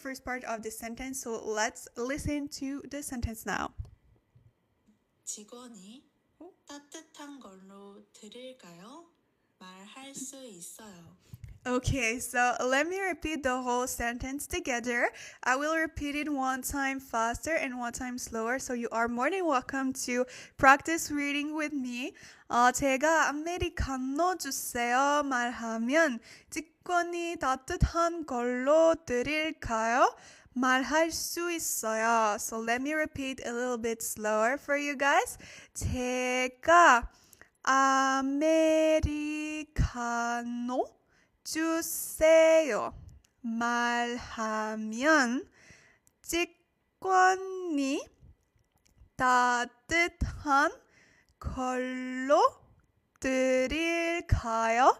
first part of the sentence, so let's listen to the sentence now. 직원이 따뜻한 걸로 드릴까요? 말할 수 있어요. Okay, so let me repeat the whole sentence together. I will repeat it one time faster and one time slower, so you are more than welcome to practice reading with me. 제가 아메리카노 주세요 말하면 직원이 따뜻한 걸로 드릴까요? 말할 수 있어요. So let me repeat a little bit slower for you guys. 제가 아메리카노 주세요 말하면 직원이 따뜻한 걸로 드릴까요?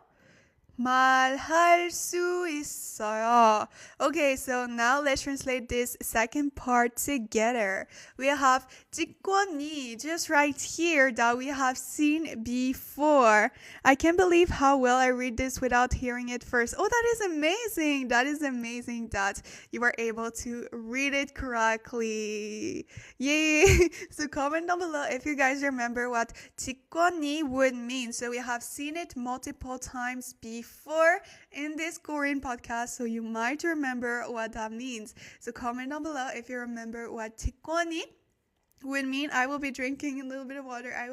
말할 수 있어요. Okay, so now let's translate this second part together. We have 직원이 just right here that we have seen before. I can't believe how well I read this without hearing it first. Oh, that is amazing. That is amazing that you were able to read it correctly. Yay! So comment down below if you guys remember what 직원이 would mean. So we have seen it multiple times before in this Korean podcast, so you might remember what that means. So comment down below if you remember what 직원이 would mean. I will be drinking a little bit of water. I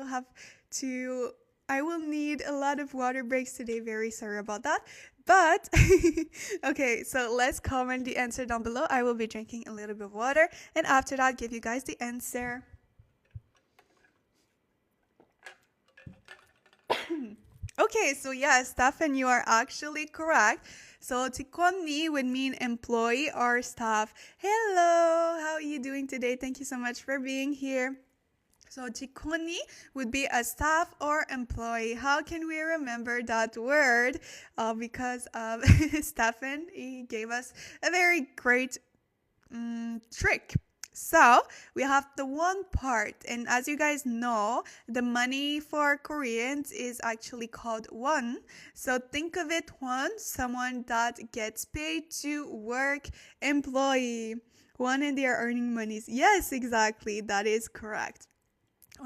will need a lot of water breaks today. Very sorry about that. But, okay, so let's comment the answer down below. I will be drinking a little bit of water, and after that, give you guys the answer. Okay, so yes, Stefan, you are actually correct. So 직원이 would mean employee or staff. Hello, how are you doing today? Thank you so much for being here. So 직원이 would be a staff or employee. How can we remember that word? Because Stefan, he gave us a very great trick. So we have the one part, and as you guys know, the money for Koreans is actually called won. So think of it won, someone that gets paid to work, employee. Won and they are earning monies. Yes, exactly. That is correct.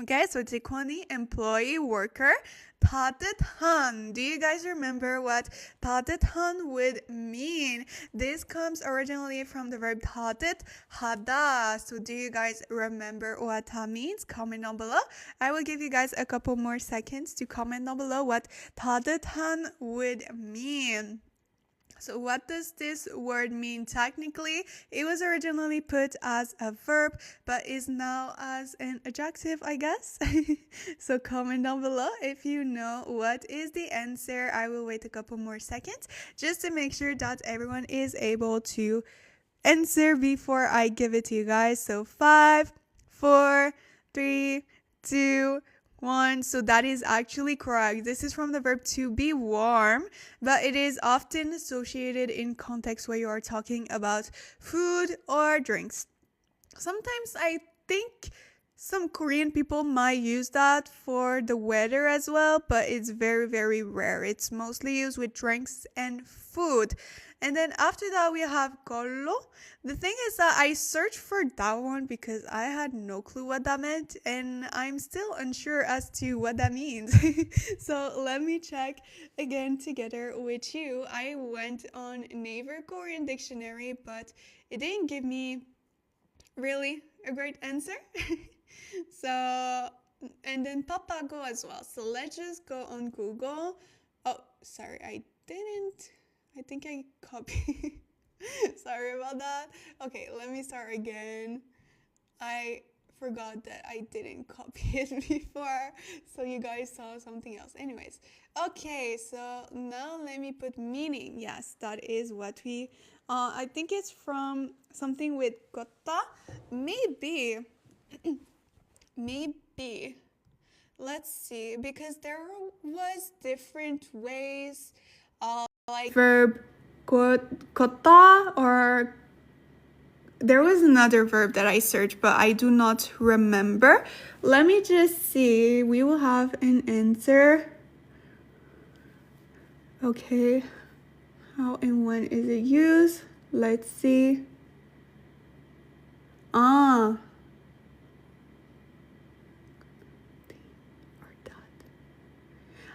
Okay, so 직원이 employee, worker. 따뜻한. Do you guys remember what 따뜻한 would mean? This comes originally from the verb 따뜻하다. So do you guys remember what that means? Comment down below. I will give you guys a couple more seconds to comment down below what 따뜻한 would mean. So what does this word mean technically? It was originally put as a verb, but is now as an adjective, I guess. So comment down below if you know what is the answer. I will wait a couple more seconds just to make sure that everyone is able to answer before I give it to you guys. So 5, 4, 3, 2, 1. So that is actually correct. This is from the verb to be warm, but it is often associated in context where you are talking about food or drinks. Sometimes I think some Korean people might use that for the weather as well, but it's very, very rare. It's mostly used with drinks and food. And then after that, we have 걸로. The thing is that I searched for that one because I had no clue what that meant, and I'm still unsure as to what that means. So let me check again together with you. I went on Naver Korean Dictionary, but it didn't give me really a great answer. So, and then papago as well. So let's just go on Google. Oh, sorry, I think I copied. Sorry about that. Okay, let me start again. I forgot that I didn't copy it before, so you guys saw something else. Anyways, okay, so now let me put meaning. Yes, that is what we, I think it's from something with kotta. Maybe. Maybe. Let's see, because there was different ways, like verb 걷다, or there was another verb that I searched, but I do not remember. Let me just see. We will have an answer. Okay. How and when is it used? Let's see.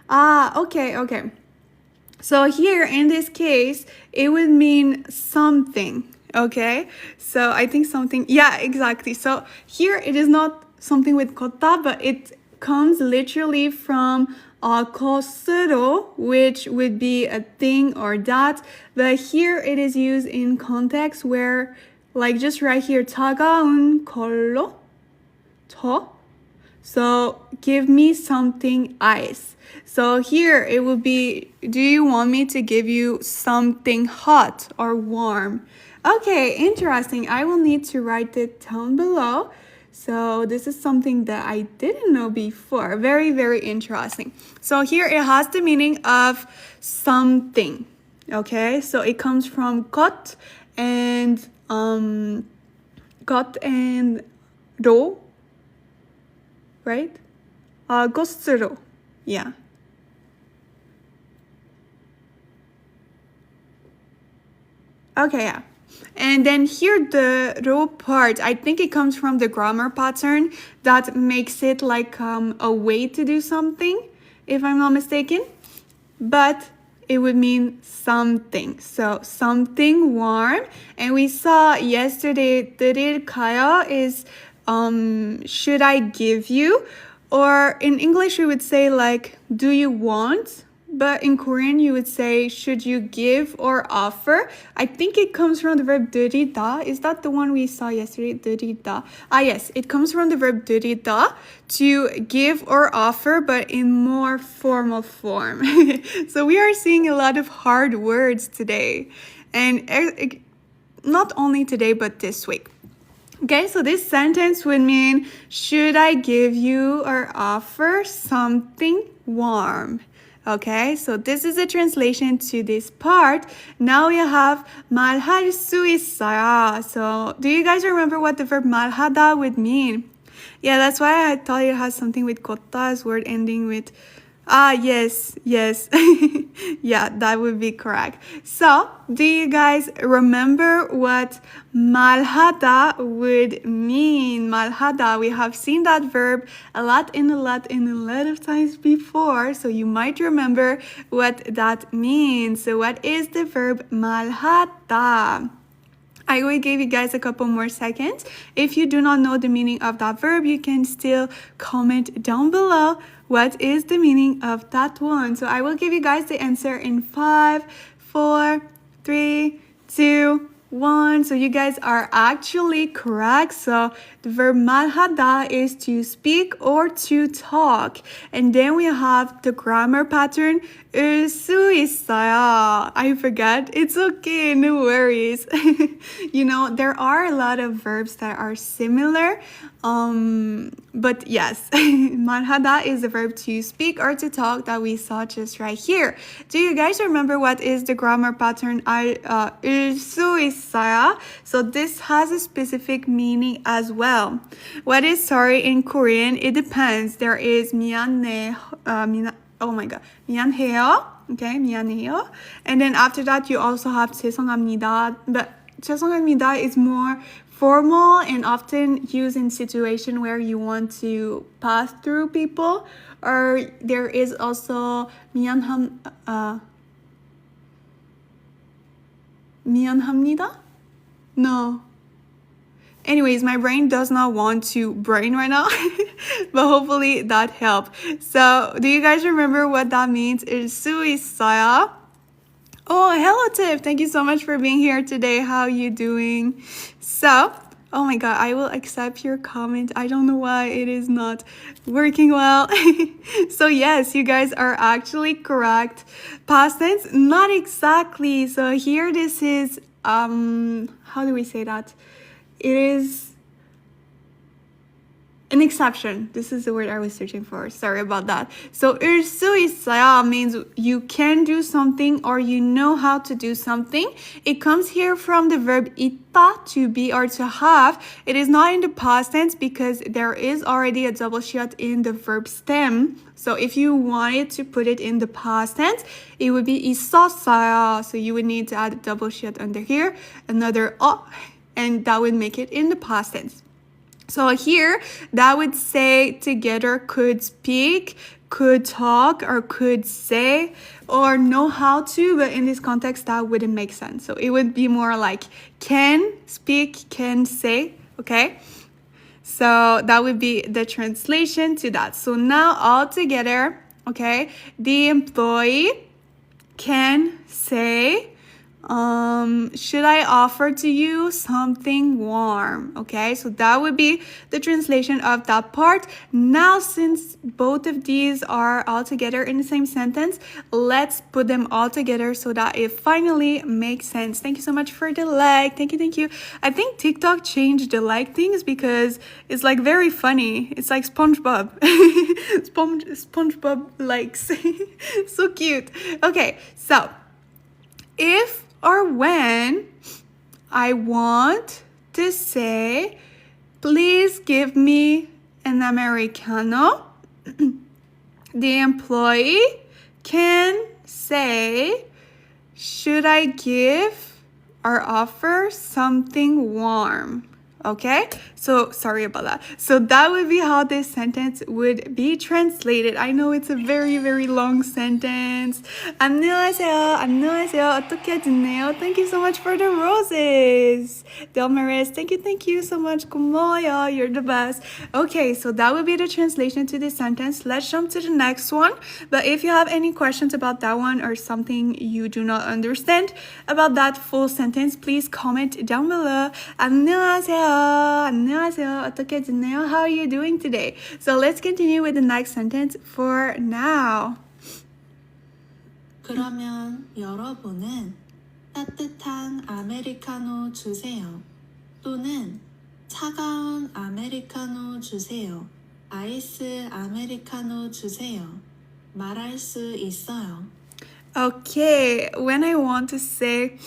Okay. So here in this case, it would mean something, okay? So I think something, yeah, exactly. So here it is not something with kota, but it comes literally from kosuro, which would be a thing or that. But here it is used in context where, like just right here, 차가운 걸로, 더. So give me something ice. So here it would be, do you want me to give you something hot or warm? Okay, interesting. I will need to write it down below. So this is something that I didn't know before. Very, very interesting. So here it has the meaning of something. Okay, so it comes from got and 로, right? 것으로. Yeah. Okay, yeah. And then here the ro part, I think it comes from the grammar pattern that makes it like a way to do something, if I'm not mistaken. But it would mean something. So something warm. And we saw yesterday, 드릴까요 is should I give you? Or in English we would say like, do you want? But in Korean you would say, should you give or offer? I think it comes from the verb 드리다. Is that the one we saw yesterday? 드리다. Yes, it comes from the verb 드리다, to give or offer, but in more formal form. So we are seeing a lot of hard words today. And not only today, but this week. Okay, so this sentence would mean, should I give you or offer something warm? Okay, so this is a translation to this part. Now we have 말할 수 있어요. So do you guys remember what the verb 말하다 would mean? Yeah, that's why I thought it has something with kota's word ending with yes. Yeah, that would be correct. So, do you guys remember what 말하다 would mean? 말하다, we have seen that verb a lot of times before, so you might remember what that means. So, what is the verb 말하다? I will give you guys a couple more seconds. If you do not know the meaning of that verb, you can still comment down below what is the meaning of that one. So I will give you guys the answer in 5, 4, 3, 2, 1. So you guys are actually correct. So the verb 말하다 is to speak or to talk. And then we have the grammar pattern 수 있어요. I forgot. It's okay, no worries. You know, there are a lot of verbs that are similar. But yes, 말하다 is the verb to speak or to talk that we saw just right here. Do you guys remember what is the grammar pattern 수 있어요? So this has a specific meaning as well. What is sorry in Korean? It depends. There is 미안해, 미안해요. Okay, 미안해요. And then after that, you also have 죄송합니다. But 죄송합니다 is more formal and often used in situation where you want to pass through people. Or there is also 미안합니다? No. Anyways, my brain does not want to brain right now, but hopefully that helped. So, do you guys remember what that means? 수 있어요? Oh, hello Tiff. Thank you so much for being here today. How are you doing? So, oh my god, I will accept your comment. I don't know why it is not working well. So yes, you guys are actually correct. Past tense, not exactly. So here this is, how do we say that? It is an exception. This is the word I was searching for. Sorry about that. So 수 있어요 means you can do something or you know how to do something. It comes here from the verb 있다, to be or to have. It is not in the past tense because there is already a double shiat in the verb stem. So if you wanted to put it in the past tense, it would be 있었어요. So you would need to add a double shiat under here, another and that would make it in the past tense. So here, that would say together could speak, could talk or could say or know how to, but in this context that wouldn't make sense. So it would be more like can speak, can say, okay? So that would be the translation to that. So now all together, okay, the employee can say, should I offer to you something warm? Okay, so that would be the translation of that part. Now, since both of these are all together in the same sentence, let's put them all together so that it finally makes sense. Thank you so much for the like. Thank you, thank you. I think TikTok changed the like things because it's like very funny. It's like SpongeBob. SpongeBob likes. So cute. Okay, so if or when I want to say, please give me an Americano, the employee can say, should I give or offer something warm? Okay, so sorry about that. So that would be how this sentence would be translated. I know it's a very, very long sentence. 안녕하세요. 안녕하세요. 어떻게 지내요? Thank you so much for the roses. Delmaris, thank you so much. 고마워요. You're the best. Okay, so that would be the translation to this sentence. Let's jump to the next one. But if you have any questions about that one or something you do not understand about that full sentence, please comment down below. 안녕하세요. 안녕하세요. 어떻게 지내요? How are you doing today? So let's continue with the next sentence for now. 그러면 여러분은 따뜻한 아메리카노 주세요. 또는 차가운 아메리카노 주세요. 아이스 아메리카노 주세요. 말할 수 있어요. Okay, when I want to say,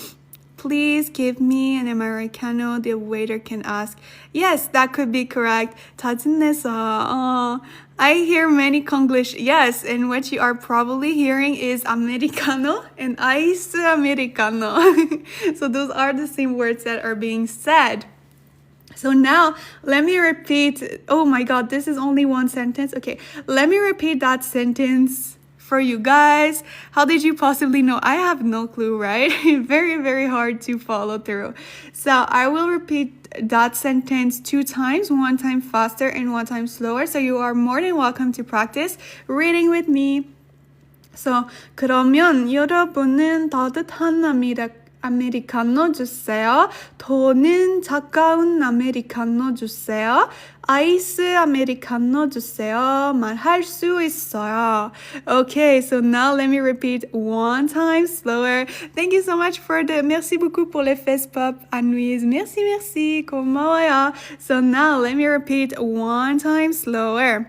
please give me an Americano, the waiter can ask, yes, that could be correct. 다 지냈어. I hear many Konglish, yes, and what you are probably hearing is Americano and Ice Americano. So those are the same words that are being said. So now, let me repeat. Oh my God, this is only one sentence. Okay, let me repeat that sentence for you guys. How did you possibly know? I have no clue, right? Very, very hard to follow through. So I will repeat that sentence 2 times, 1 time faster and 1 time slower. So you are more than welcome to practice reading with me. So 그러면 여러분은 따뜻한 아메리카노 주세요. 더는 차가운 아메리카노 주세요. 아이스 아메리카노 주세요. 말할 수 있어요. Okay, so now let me repeat 1 time slower. Thank you so much for the merci beaucoup pour les fesses pop, Anouise. Merci, merci. 고마워요. So now let me repeat 1 time slower.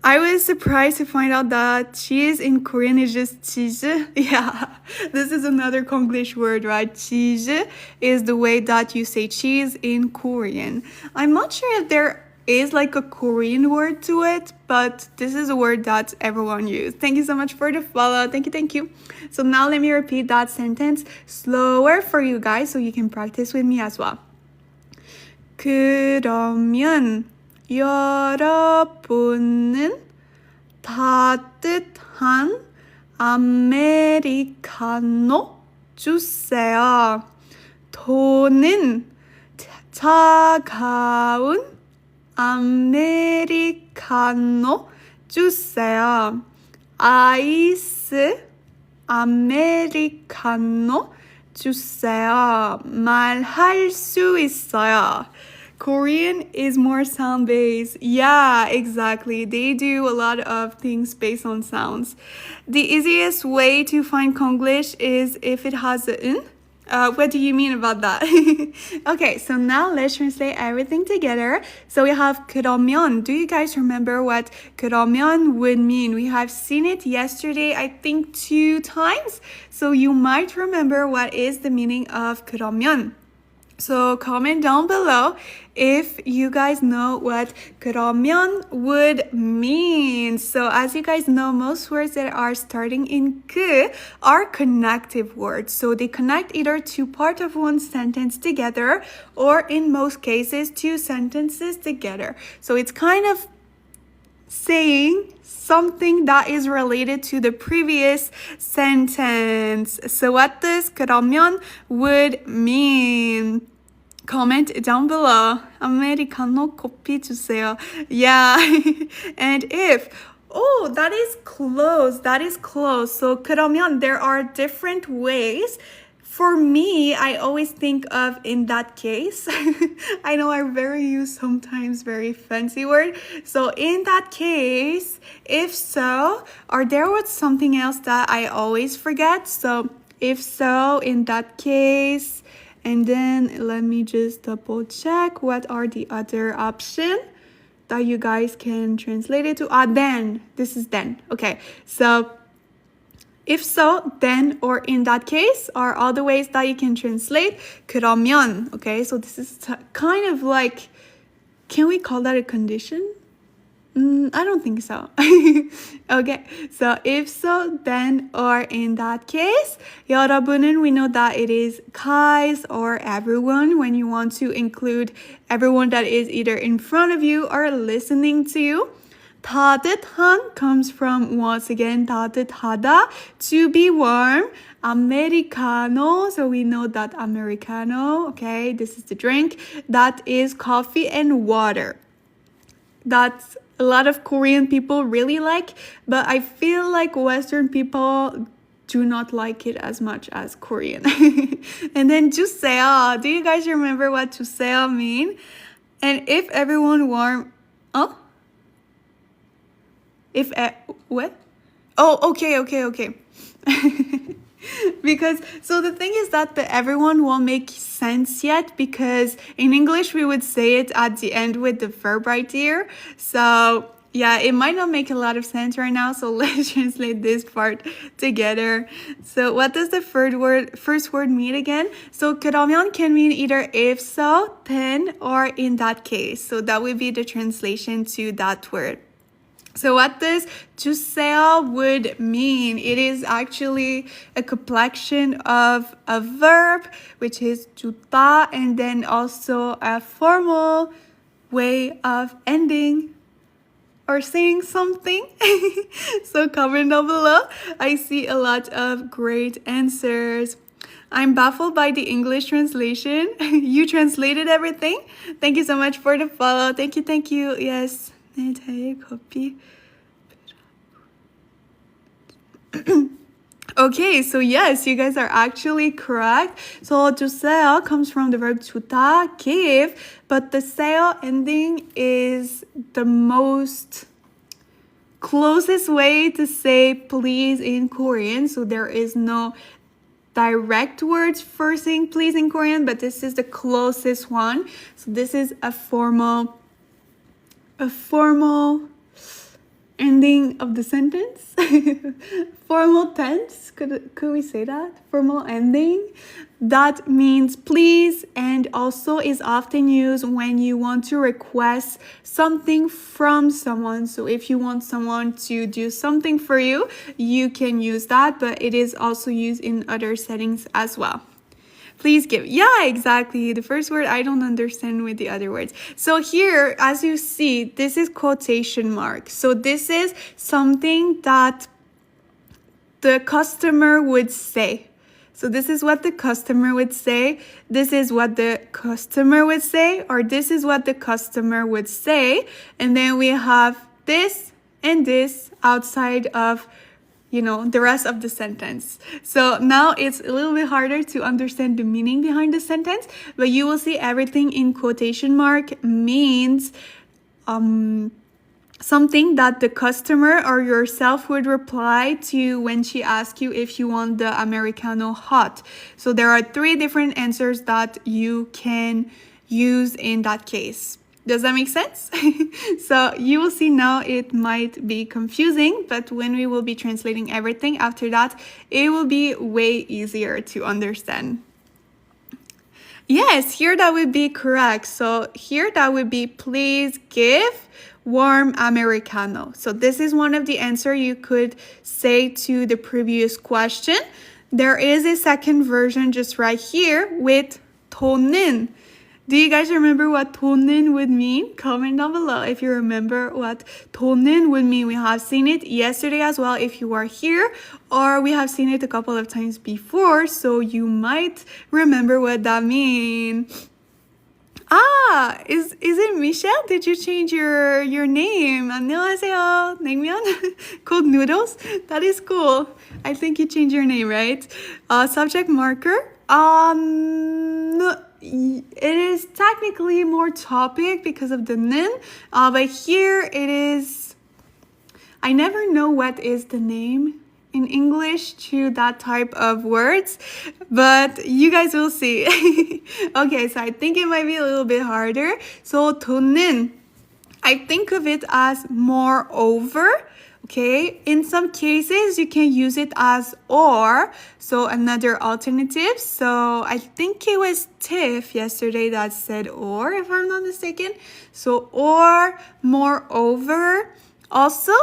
I was surprised to find out that cheese in Korean is just cheese. Yeah, this is another Konglish word, right? Cheese is the way that you say cheese in Korean. I'm not sure if there is like a Korean word to it, but this is a word that everyone uses. Thank you so much for the follow. Thank you. So now let me repeat that sentence slower for you guys so you can practice with me as well. 그러면 여러분은 따뜻한 아메리카노 주세요. 더는 차가운 아메리카노 주세요. 아이스 아메리카노 주세요. 말할 수 있어요. Korean is more sound-based. Yeah, exactly. They do a lot of things based on sounds. The easiest way to find Konglish is if it has a n. What do you mean about that? Okay, so now let's translate everything together. So we have 그러면. Do you guys remember what 그러면 would mean? We have seen it yesterday, I think 2 times. So you might remember what is the meaning of 그러면. So comment down below if you guys know what 그러면 would mean. So as you guys know, most words that are starting in 그 are connective words. So they connect either to part of one sentence together or in most cases 2 sentences together. So it's kind of saying something that is related to the previous sentence. So what this 그러면 would mean? Comment down below. 아메리카노 커피 주세요. Yeah. And if, oh, that is close. That is close. So 그러면 there are different ways. For me, I always think of in that case. I know I use sometimes very fancy word. So in that case, if so, or there was something else that I always forget. So if so, in that case, and then let me just double check what are the other options that you guys can translate it to. Then. This is then. Okay, so if so, then, or in that case are all the ways that you can translate 그러면. Okay, so this is kind of like, can we call that a condition? I don't think so. Okay, so if so, then, or in that case, 여러분은, we know that it is guys or everyone when you want to include everyone that is either in front of you or listening to you. 따뜻한 comes from, once again, 따뜻하다, to be warm. Americano, so we know that Americano, okay, this is the drink. That is coffee and water. That's a lot of Korean people really like, but I feel like Western people do not like it as much as Korean. And then 주세요. Do you guys remember what 주세요 mean? And if everyone warm, oh? If, what? Oh, okay. Because, so the thing is that the everyone won't make sense yet, because in English we would say it at the end with the verb right here. So yeah, it might not make a lot of sense right now, so let's translate this part together. So what does the first word mean again? So 그러면 can mean either if so, then, or in that case. So that would be the translation to that word. So what does 주세요 would mean? It is actually a complexion of a verb, which is 주다, and then also a formal way of ending or saying something. So comment down below. I see a lot of great answers. I'm baffled by the English translation. You translated everything. Thank you so much for the follow. Thank you. Yes. Okay, so yes, you guys are actually correct. So 주세요 comes from the verb 주다, give, but the 세요 ending is the most closest way to say please in Korean. So there is no direct words for saying please in Korean, but this is the closest one. So this is a formal ending of the sentence. Formal tense, could we say that? Formal ending. That means please, and also is often used when you want to request something from someone. So if you want someone to do something for you, you can use that, but it is also used in other settings as well. Please give. Yeah, exactly. The first word I don't understand with the other words. So here, as you see, this is quotation mark. So this is something that the customer would say. So this is what the customer would say. This is what the customer would say, or this is what the customer would say. And then we have this and this outside of the rest of the sentence. So now it's a little bit harder to understand the meaning behind the sentence, but you will see everything in quotation mark means something that the customer or yourself would reply to when she asks you if you want the Americano hot. So there are 3 different answers that you can use in that case. Does that make sense? So you will see now it might be confusing, but when we will be translating everything after that, it will be way easier to understand. Yes, here that would be correct. So here that would be please give warm Americano. So this is one of the answers you could say to the previous question. There is a second version just right here with 돈은. Do you guys remember what 돈은 would mean? Comment down below if you remember what 돈은 would mean. We have seen it yesterday as well if you are here, or we have seen it a couple of times before, so you might remember what that means. Ah, is it Michelle? Did you change your name? 안녕하세요. 냉면? Cold noodles? That is cool. I think you changed your name, right? Subject marker? No, it is technically more topic because of the 는, but here it is. I never know what is the name in English to that type of words, but you guys will see. Okay, so I think it might be a little bit harder. So 돈은, I think of it as moreover. Okay, in some cases you can use it as or, so another alternative. So I think it was Tiff yesterday that said or, if I'm not mistaken. So or, moreover. Also,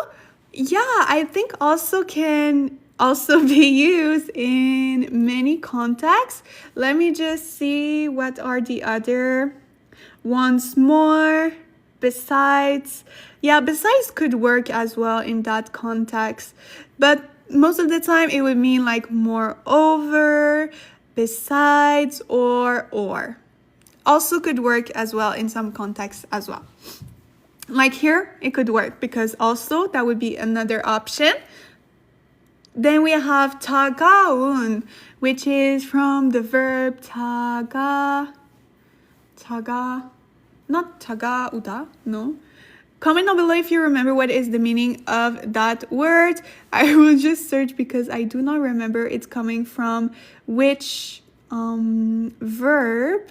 yeah, I think also can also be used in many contexts. Let me just see what are the other once more. Besides, yeah, besides could work as well in that context, but most of the time it would mean like moreover, besides, or. Also could work as well in some contexts as well. Like here, it could work because also that would be another option. Then we have 차가운, which is from the verb not 차가우다, no. Comment down below if you remember what is the meaning of that word. I will just search because I do not remember it's coming from which verb.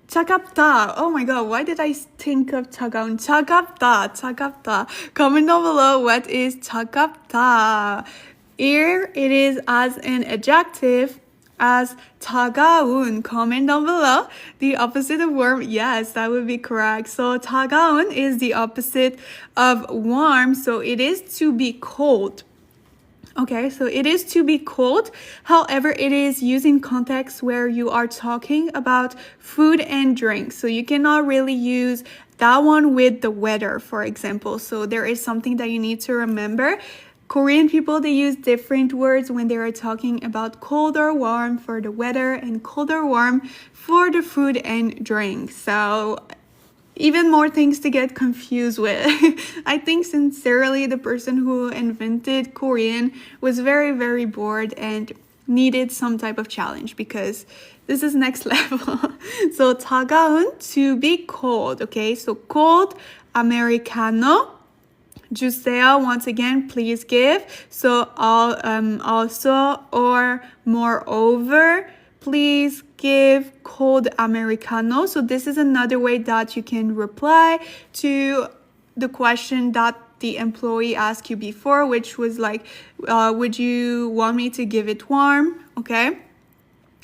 차갑다. Oh my god, why did I think of 차가운? 차갑다. Comment down below what is 차갑다. Here it is as an adjective as 차가운. Comment down below the opposite of warm. Yes, that would be correct. So 차가운 is the opposite of warm, so it is to be cold. Okay, so it is to be cold. However, it is used in context where you are talking about food and drink. So you cannot really use that one with the weather, for example. So there is something that you need to remember. Korean people, they use different words when they are talking about cold or warm for the weather and cold or warm for the food and drink. So even more things to get confused with. I think sincerely the person who invented Korean was very, very bored and needed some type of challenge because this is next level. So 차가운, to be cold. Okay, so cold, Americano. 주세요, once again, please give. So also or moreover, please give cold Americano. So this is another way that you can reply to the question that the employee asked you before, which was like, would you want me to give it warm? Okay.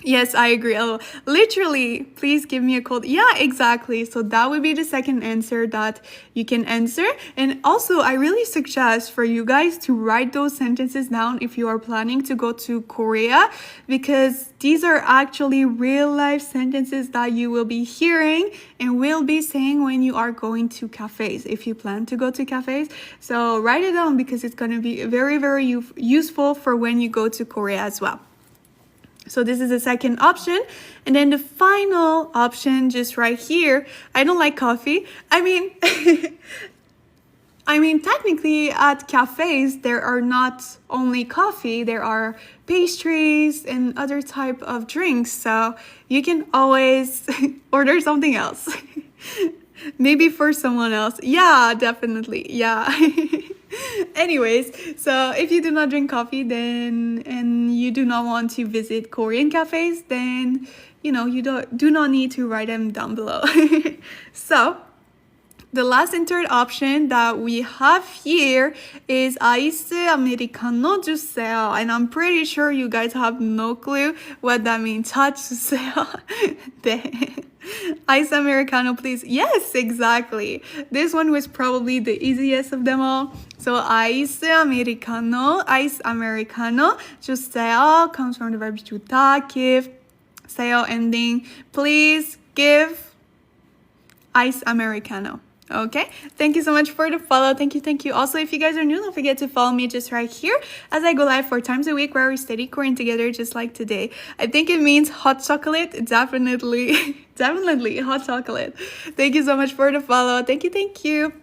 Yes, I agree. Oh, literally, please give me a cold. Yeah, exactly. So that would be the second answer that you can answer. And also, I really suggest for you guys to write those sentences down if you are planning to go to Korea, because these are actually real life sentences that you will be hearing and will be saying when you are going to cafes, if you plan to go to cafes. So write it down because it's going to be very, very useful for when you go to Korea as well. So this is the second option. And then the final option just right here. I don't like coffee. I mean, technically at cafes, there are not only coffee, there are pastries and other type of drinks. So you can always order something else. Maybe for someone else. Yeah, definitely. Yeah. Anyways, so if you do not drink coffee then and you do not want to visit Korean cafes, then you do not need to write them down below. So the last and third option that we have here is 아이스 아메리카노 주세요. And I'm pretty sure you guys have no clue what that means. 차 주세요. 네. Ice Americano, please. Yes, exactly. This one was probably the easiest of them all. So ice Americano 주세요 comes from the verb 주다, give. Seo ending. Please give iced Americano. Okay, thank you so much for the follow. Thank you. Also, if you guys are new, don't forget to follow me just right here as I go live 4 times a week where we study Korean together, just like today. I think it means hot chocolate. Definitely, definitely hot chocolate. Thank you so much for the follow. Thank you.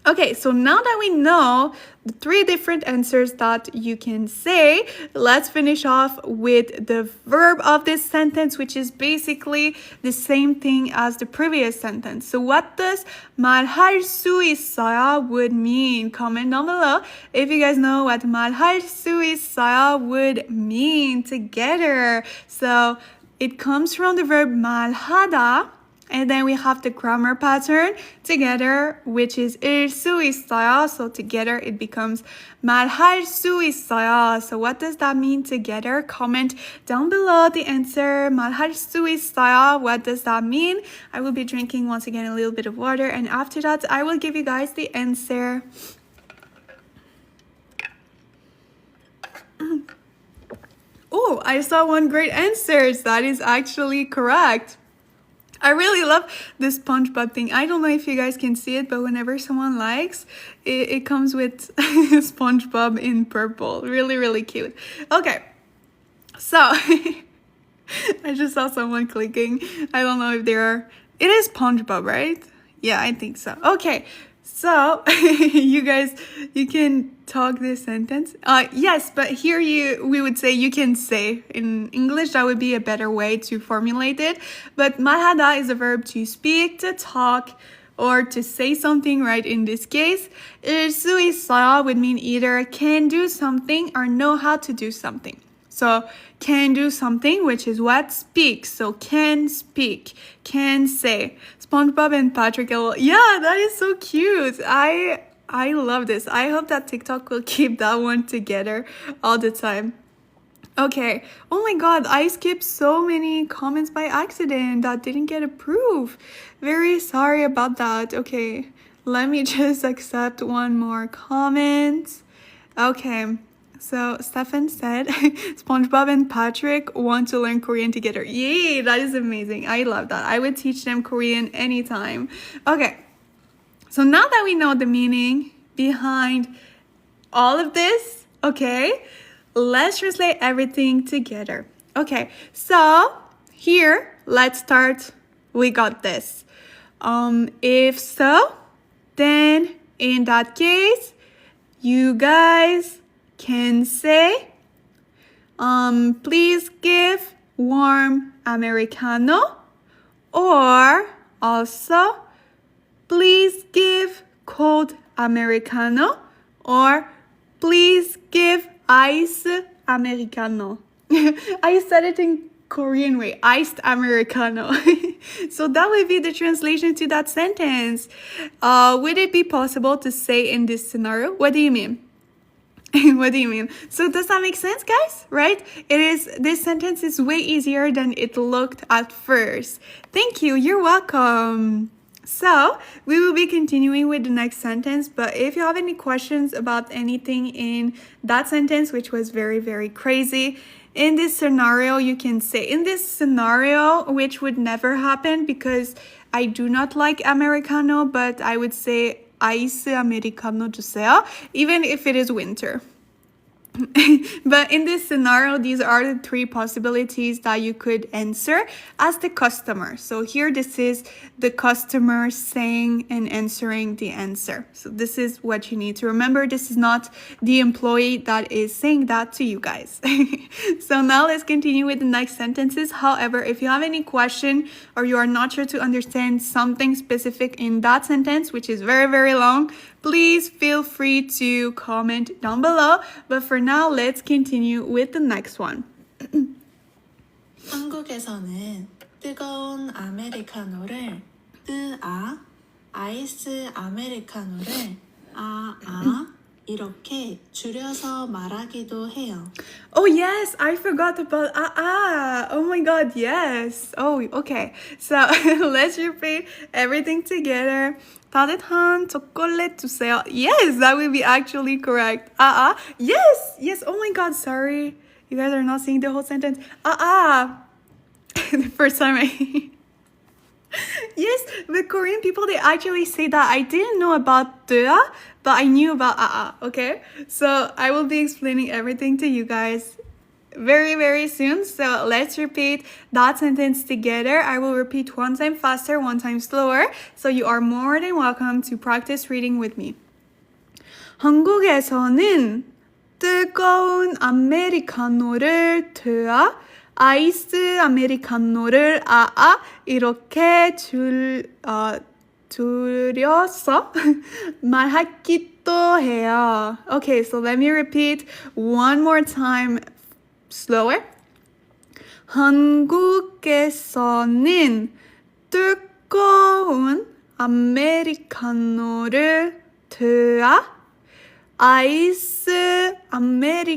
Okay, so now that we know the 3 different answers that you can say, let's finish off with the verb of this sentence, which is basically the same thing as the previous sentence. So what does 말할 수 있어요 would mean? Comment down below if you guys know what 말할 수 있어요 would mean together. So it comes from the verb 말하다. And then we have the grammar pattern together, which is 일 수 있어요. So together it becomes 말할 수 있어요. So what does that mean together? Comment down below the answer. 말할 수 있어요. What does that mean? I will be drinking once again a little bit of water, and after that I will give you guys the answer. Oh, I saw one great answer. That is actually correct. I really love the SpongeBob thing. I don't know if you guys can see it, but whenever someone likes, it comes with SpongeBob in purple. Really cute. Okay, so I just saw someone clicking. I don't know if it is SpongeBob, right? Yeah, I think so. Okay, so you guys, you can talk this sentence. Yes, but here we would say you can say. In English, that would be a better way to formulate it. But 말하다 is a verb to speak, to talk, or to say something, right? In this case, 일 수 있어요 would mean either can do something or know how to do something. So can do something, which is what? Speak. So can speak, can say. SpongeBob and Patrick, yeah, that is so cute. I love this. I hope that TikTok will keep that one together all the time. Okay. Oh my god, I skipped so many comments by accident that didn't get approved. Very sorry about that. Okay, let me just accept one more comment. Okay. So Stefan said, SpongeBob and Patrick want to learn Korean together. Yay, that is amazing. I love that. I would teach them Korean anytime. Okay, so now that we know the meaning behind all of this, okay, let's translate everything together. Okay, so here, let's start. We got this. If so, then in that case, you guys can say, please give warm Americano, or also, please give cold Americano, or please give ice Americano. I said it in Korean way, iced Americano. So that would be the translation to that sentence. Would it be possible to say in this scenario? What do you mean? What do you mean? So does that make sense, guys? Right? This sentence is way easier than it looked at first. Thank you. You're welcome. So we will be continuing with the next sentence, but if you have any questions about anything in that sentence, which was very crazy, in this scenario, you can say, in this scenario, which would never happen because I do not like Americano, but I would say ice Americano 주세요, even if it is winter. But in this scenario, these are the 3 possibilities that you could answer as the customer. So here, this is the customer saying and answering the answer. So this is what you need to remember. This is not the employee that is saying that to you guys. So now let's continue with the next sentences. However, if you have any question or you are not sure to understand something specific in that sentence, which is very long, please feel free to comment down below. But for now, let's continue with the next one. 한국에서는 뜨거운 아메리카노를 뜨아, 아이스 아메리카노를 아아 이렇게 줄여서 말하기도 해요. Oh yes, I forgot about oh my god, yes. Oh, okay. So let's repeat everything together. 따뜻한 초콜릿 주세요. Yes, that will be actually correct. Yes. Oh my god, sorry. You guys are not seeing the whole sentence. The first time I yes, the Korean people, they actually say that. I didn't know about dea, but I knew about okay? So I will be explaining everything to you guys very, very soon. So let's repeat that sentence together. I will repeat one time faster, one time slower. So you are more than welcome to practice reading with me. 한국에서는 뜨거운 아메리카노를 드아 아이스 아메리카노를 이렇게 줄여서 말하기도 해요. Okay, so let me repeat one more time slower. 한국에서는 뜨거운 아메리카노를 드아 아이스 아메리카노를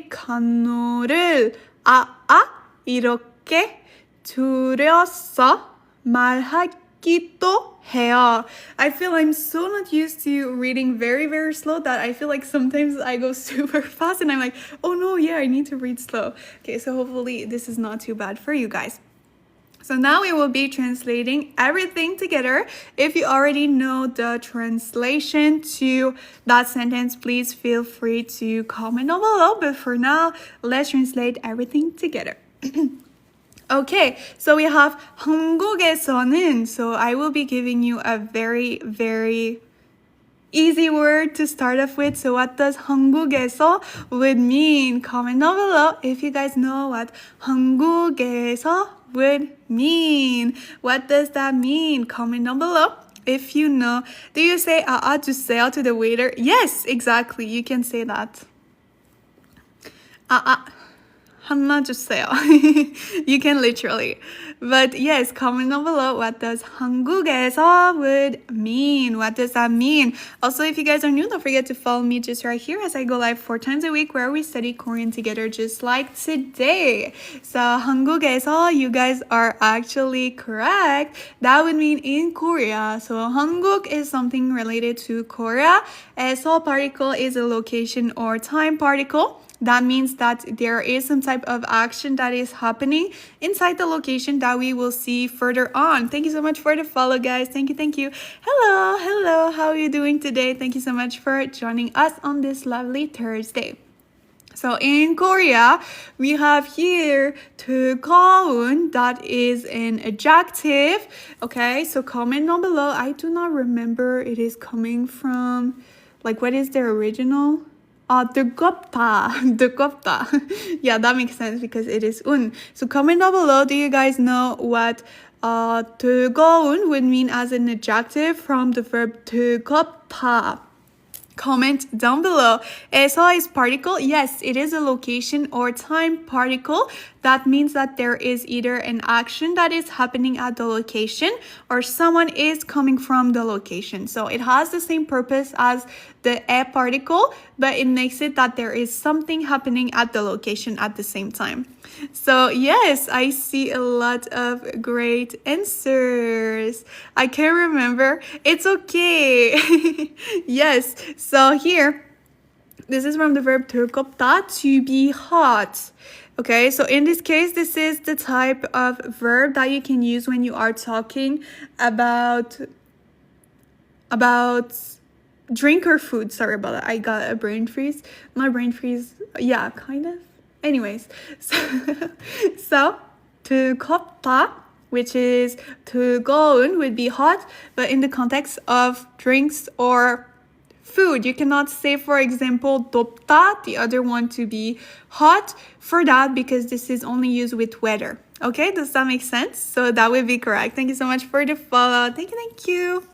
이렇게 줄여서 말하기도 해요. I feel I'm so not used to reading very, very slow that I feel like sometimes I go super fast and I'm like, oh no, yeah, I need to read slow. Okay, so hopefully this is not too bad for you guys. So now we will be translating everything together. If you already know the translation to that sentence, please feel free to comment down below. But for now, let's translate everything together. Okay, so we have 한국에서는. So I will be giving you a very, very easy word to start off with. So what does 한국에서 would mean? Comment down below if you guys know what 한국에서 would mean. What does that mean? Comment down below if you know. Do you say 주세요 to the waiter? Yes, exactly. You can say that. 하나 주세요. You can literally. But yes, comment down below what does 한국에서 would mean. What does that mean? Also, if you guys are new, don't forget to follow me just right here as I go live 4 times a week where we study Korean together just like today. So 한국에서, you guys are actually correct. That would mean in Korea. So 한국 is something related to Korea. 에서 particle is a location or time particle. That means that there is some type of action that is happening inside the location that we will see further on. Thank you so much for the follow, guys. Thank you, thank you. Hello. How are you doing today? Thank you so much for joining us on this lovely Thursday. So in Korea, we have here 뜨거운, that is an adjective. Okay, so comment down below. I do not remember it is coming from, like, what is the original? 뜨겁다. Yeah, that makes sense because it is un. So comment down below, do you guys know what 뜨거운 would mean as an adjective from the verb 뜨겁다? Comment down below. 에서 is particle. Yes, it is a location or time particle. That means that there is either an action that is happening at the location or someone is coming from the location. So it has the same purpose as the e particle, but it makes it that there is something happening at the location at the same time. So yes, I see a lot of great answers. I can't remember. It's okay. Yes. So here, this is from the verb 뜨겁다, to be hot. Okay, so in this case, this is the type of verb that you can use when you are talking about drink or food. Sorry about that. I got a brain freeze. My brain freeze, yeah, kind of. Anyways, so 뜨겁다, which is 뜨거운, would be hot, but in the context of drinks or food, you cannot say, for example, 덥다, the other one to be hot, for that because this is only used with weather. Okay, does that make sense? So that would be correct. Thank you so much for the follow. Thank you.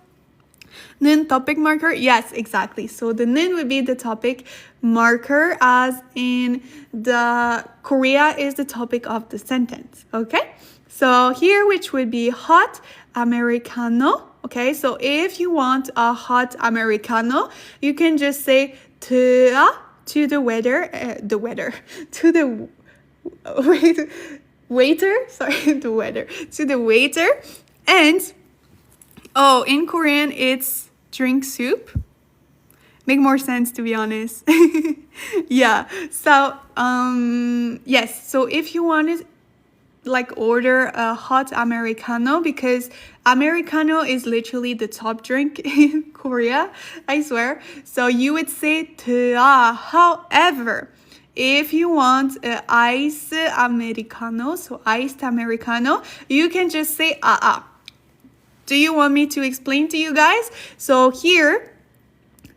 는 topic marker. Yes, exactly. So the 는 would be the topic marker, as in the Korea is the topic of the sentence. Okay, so here, which would be hot Americano. Okay, so if you want a hot Americano, you can just say to the waiter, to the waiter, sorry, the waiter, to the waiter. And in Korean, it's drink soup. Make more sense, to be honest. Yeah, so yes, so if you want it, like order a hot Americano because Americano is literally the top drink in Korea, I swear. So you would say 드아. However, if you want an iced Americano, so iced Americano, you can just say 아. Do you want me to explain to you guys? So here,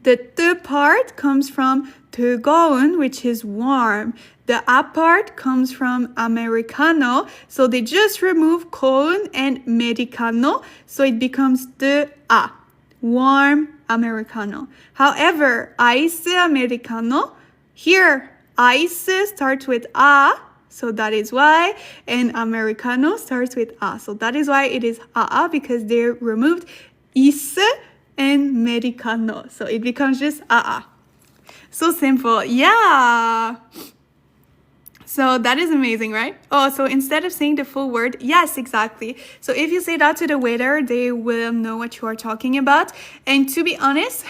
the 뜨 part comes from 뜨거운, which is warm. The a part comes from Americano, so they just remove koun and Americano, so it becomes 뜨아, warm Americano. However, ice Americano, here, ice starts with a, so that is why, and Americano starts with a, so that is why it is a because they removed is and Americano, so it becomes just a. So simple, yeah. So that is amazing, right? Oh, so instead of saying the full word, yes, exactly. So if you say that to the waiter, they will know what you are talking about. And to be honest,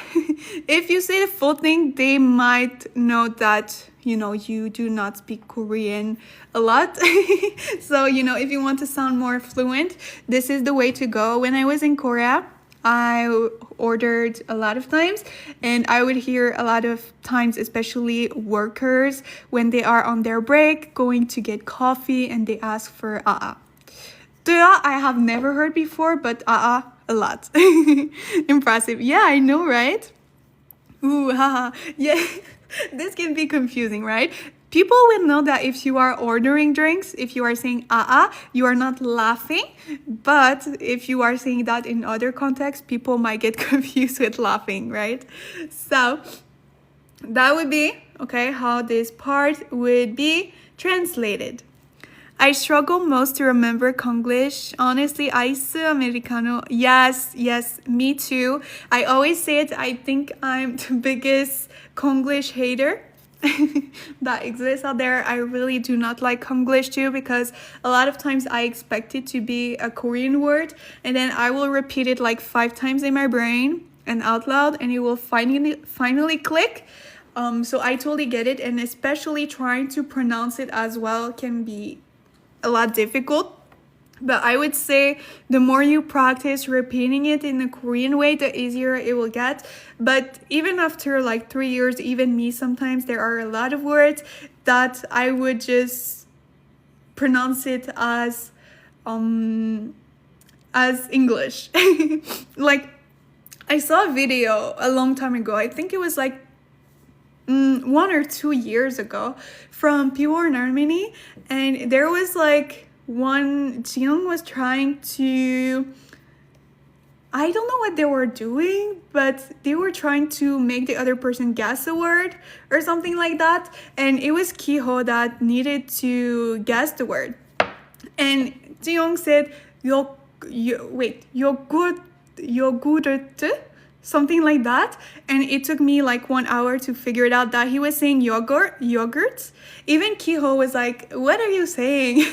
if you say the full thing, they might know that, you do not speak Korean a lot. So, if you want to sound more fluent, this is the way to go. When I was in Korea, I ordered a lot of times, and I would hear a lot of times, especially workers, when they are on their break going to get coffee and they ask for 아. 뜨아, I have never heard before, but 아, a lot. Impressive. Yeah, I know, right? Ooh, haha. Yeah, this can be confusing, right? People will know that if you are ordering drinks, if you are saying you are not laughing. But if you are saying that in other contexts, people might get confused with laughing, right? So that would be, okay, how this part would be translated. I struggle most to remember Konglish. Honestly, ice Americano. Yes, me too. I always say it. I think I'm the biggest Konglish hater that exists out there. I really do not like Konglish too because a lot of times I expect it to be a Korean word and then I will repeat it like 5 times in my brain and out loud and it will finally click. So I totally get it, and especially trying to pronounce it as well can be a lot difficult. But I would say the more you practice repeating it in the Korean way, the easier it will get. But even after like 3 years, even me, sometimes there are a lot of words that I would just pronounce it as English. Like I saw a video a long time ago. I think it was like 1 or 2 years ago from people in Armenia, and there was like one Jiyoung was trying to, I don't know what they were doing, but they were trying to make the other person guess a word or something like that, and it was Kiho that needed to guess the word, and Jiyoung said yogurt, something like that, and it took me like 1 hour to figure it out that he was saying yogurt. Even Kiho was like, what are you saying?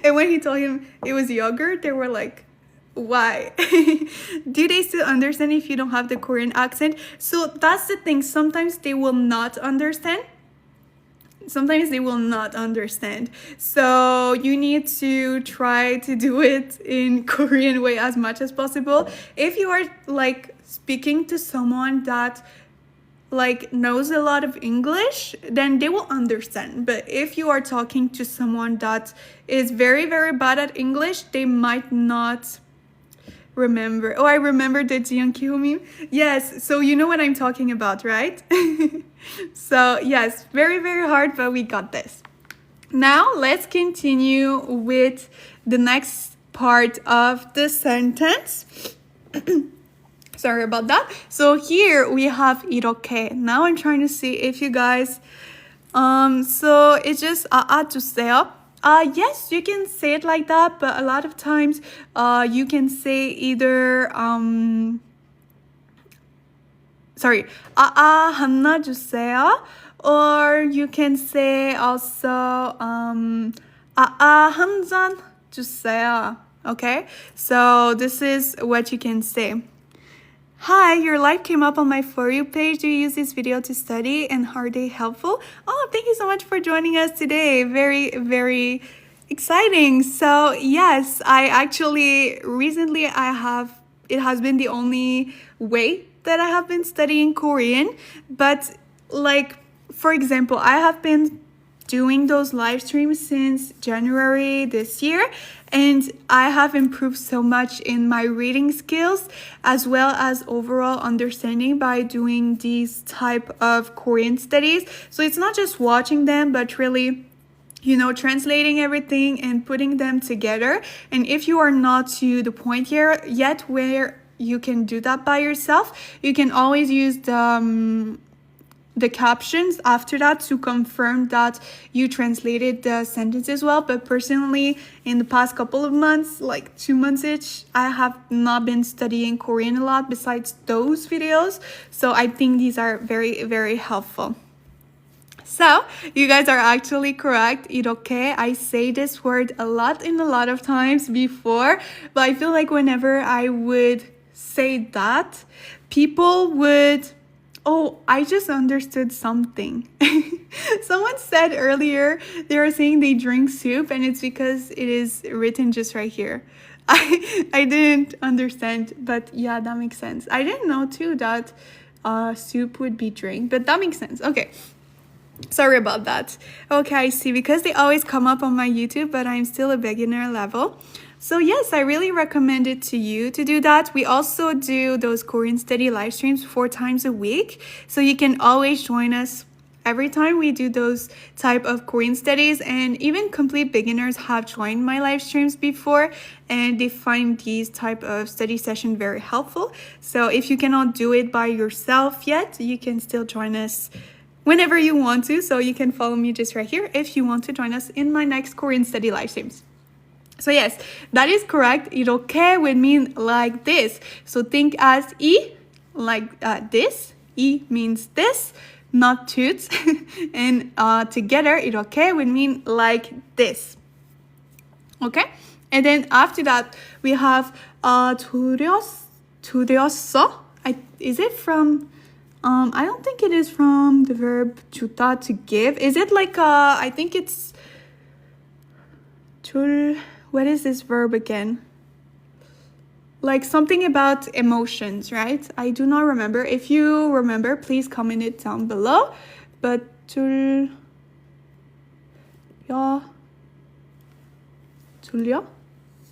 And when he told him it was yogurt, they were like, why? Do they still understand if you don't have the Korean accent? So that's the thing, sometimes they will not understand. So you need to try to do it in Korean way as much as possible. If you are like speaking to someone that like knows a lot of English, then they will understand. But if you are talking to someone that is very, very bad at English, they might not remember. Oh, I remember the Jiyoung Kiho meme. Yes, so you know what I'm talking about, right? So yes, very, very hard, but we got this. Now let's continue with the next part of the sentence. Sorry about that. So here we have 이렇게. Now I'm trying to see if you guys, so it's just 주세요. Yes, you can say it like that, but a lot of times, you can say either, 하나 주세요, or you can say also, 한 잔 주세요. Okay, so this is what you can say. Hi, your life came up on my For You page. Do you use this video to study, and are they helpful? Oh, thank you so much for joining us today. Very, very Exciting. So yes, I actually recently it has been the only way that I have been studying Korean, but like for example, I have been doing those live streams since January this year, and I have improved so much in my reading skills as well as overall understanding by doing these type of Korean studies. So it's not just watching them, but really translating everything and putting them together. And if you are not to the point here yet where you can do that by yourself, you can always use the captions after that to confirm that you translated the sentences well. But personally, in the past couple of months, like 2 months each, I have not been studying Korean a lot besides those videos. So I think these are very, very helpful. So, you guys are actually correct. 이렇게, I say this word a lot in a lot of times before, but I feel like whenever I would say that, people would, oh, I just understood something. Someone said earlier, they were saying they drink soup, and it's because it is written just right here. I didn't understand, but yeah, that makes sense. I didn't know too that soup would be drink, but that makes sense. Okay. Sorry about that. Okay, I see. Because they always come up on my YouTube, but I'm still a beginner level. So yes, I really recommend it to you to do that. We also do those Korean study live streams 4 times a week. So you can always join us every time we do those type of Korean studies. And even complete beginners have joined my live streams before, and they find these type of study session very helpful. So if you cannot do it by yourself yet, you can still join us whenever you want to. So you can follow me just right here if you want to join us in my next Korean study live streams. So yes, that is correct. 이렇게 would mean like this. So think as 이, like this. 이 means this, not toots. And together, 이렇게 would mean like this. Okay? And then after that, we have 두렸어. Is it from... I don't think it is from the verb 주다, to give. Is it like I think it's what is this verb again? Like something about emotions, right? I do not remember. If you remember, please comment it down below. But 졸려?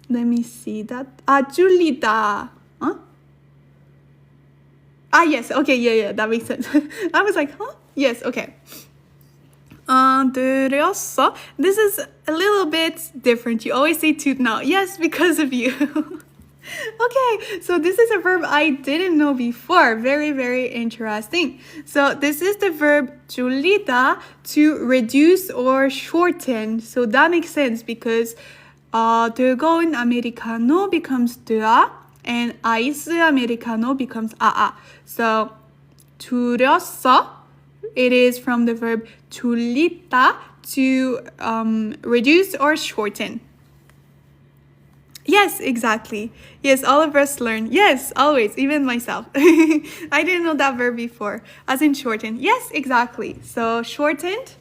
Let me see that. 졸리다. Huh? Yes. Okay, yeah, that makes sense. I was like, huh? Yes, okay. 들었어? This is a little bit different. You always say toot now. Yes, because of you. Okay, so this is a verb I didn't know before. Very, very interesting. So this is the verb 졸리다, to reduce or shorten. So that makes sense because 뜨거운 아메리카노 becomes 뜨아, and 아이스 아메리카노 becomes 아아. So 줄였어, it is from the verb 졸리다, to reduce or shorten. Yes, exactly. Yes, all of us learn. Yes, always, even myself. I didn't know that verb before. As in shorten. Yes, exactly. So shortened.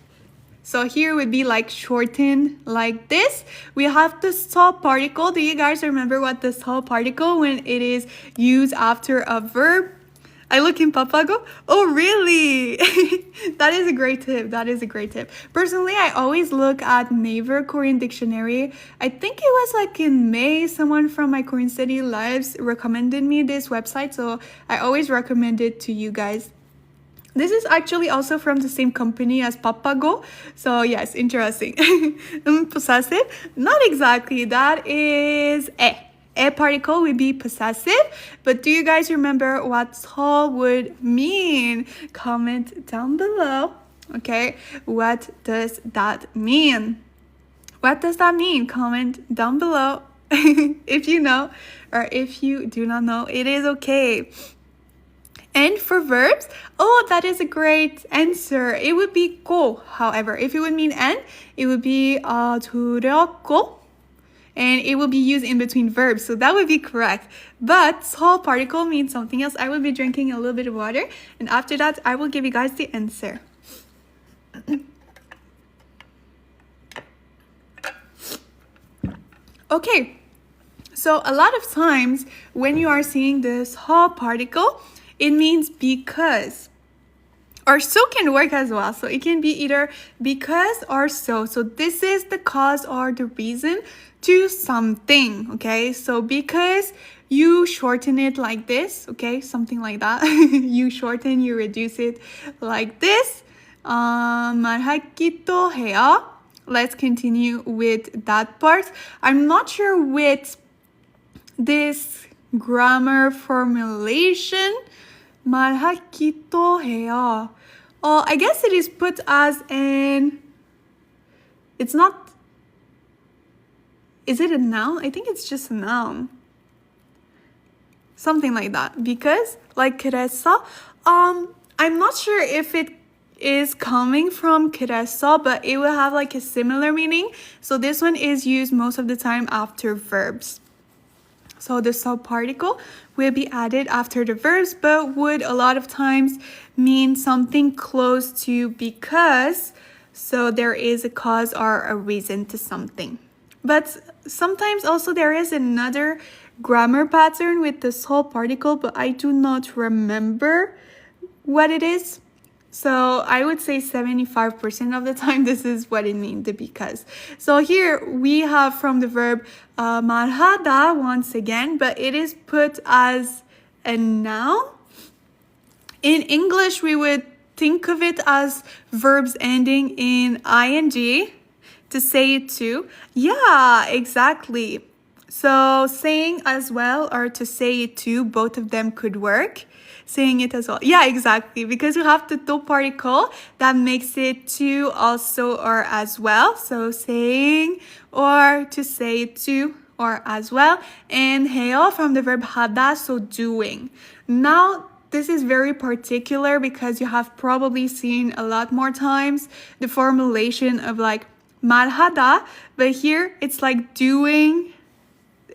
So here would be like shorten like this. We have the 서 particle. Do you guys remember what the 서 particle when it is used after a verb? I look in Papago. Oh, really? That is a great tip. That is a great tip. Personally, I always look at Naver Korean Dictionary. I think it was like in May, someone from my Korean Study Lives recommended me this website. So I always recommend it to you guys. This is actually also from the same company as Papago. So yes, interesting. Possessive? Not exactly. That is 에. A particle would be possessive, but do you guys remember what 서 would mean? Comment down below. Okay, what does that mean? What does that mean? Comment down below. If you know, or if you do not know, it is okay. And for verbs, oh, that is a great answer. It would be 고. However, if it would mean and, it would be 두렵고. And it will be used in between verbs, so that would be correct. But 서 particle means something else. I will be drinking a little bit of water, and after that, I will give you guys the answer. Okay, so a lot of times when you are seeing this whole particle, it means because. Or so can work as well. So it can be either because or so. So this is the cause or the reason to something, okay? So because you shorten it like this, okay? Something like that. You shorten, you reduce it like this. 말하기도 해요. Let's continue with that part. I'm not sure with this grammar formulation. 말하기도 해요. I guess it is put as an... It's not... Is it a noun? I think it's just a noun. Something like that. Because, like 그래서, I'm not sure if it is coming from 그래서, but it will have like a similar meaning. So this one is used most of the time after verbs. So the subparticle will be added after the verbs, but would a lot of times mean something close to because. So there is a cause or a reason to something. But sometimes also there is another grammar pattern with this whole particle, but I do not remember what it is. So I would say 75% of the time this is what it means, the because. So here we have from the verb 말하다 once again, but it is put as a noun. In English, we would think of it as verbs ending in ing, to say it to. Yeah, exactly. So saying as well or to say it to, both of them could work. Saying it as well. Yeah, exactly. Because you have the to particle that makes it to, also, or as well. So saying or to say it to or as well. And 해요 from the verb 하다, so doing. Now, this is very particular because you have probably seen a lot more times the formulation of like 말하다, but here it's like doing.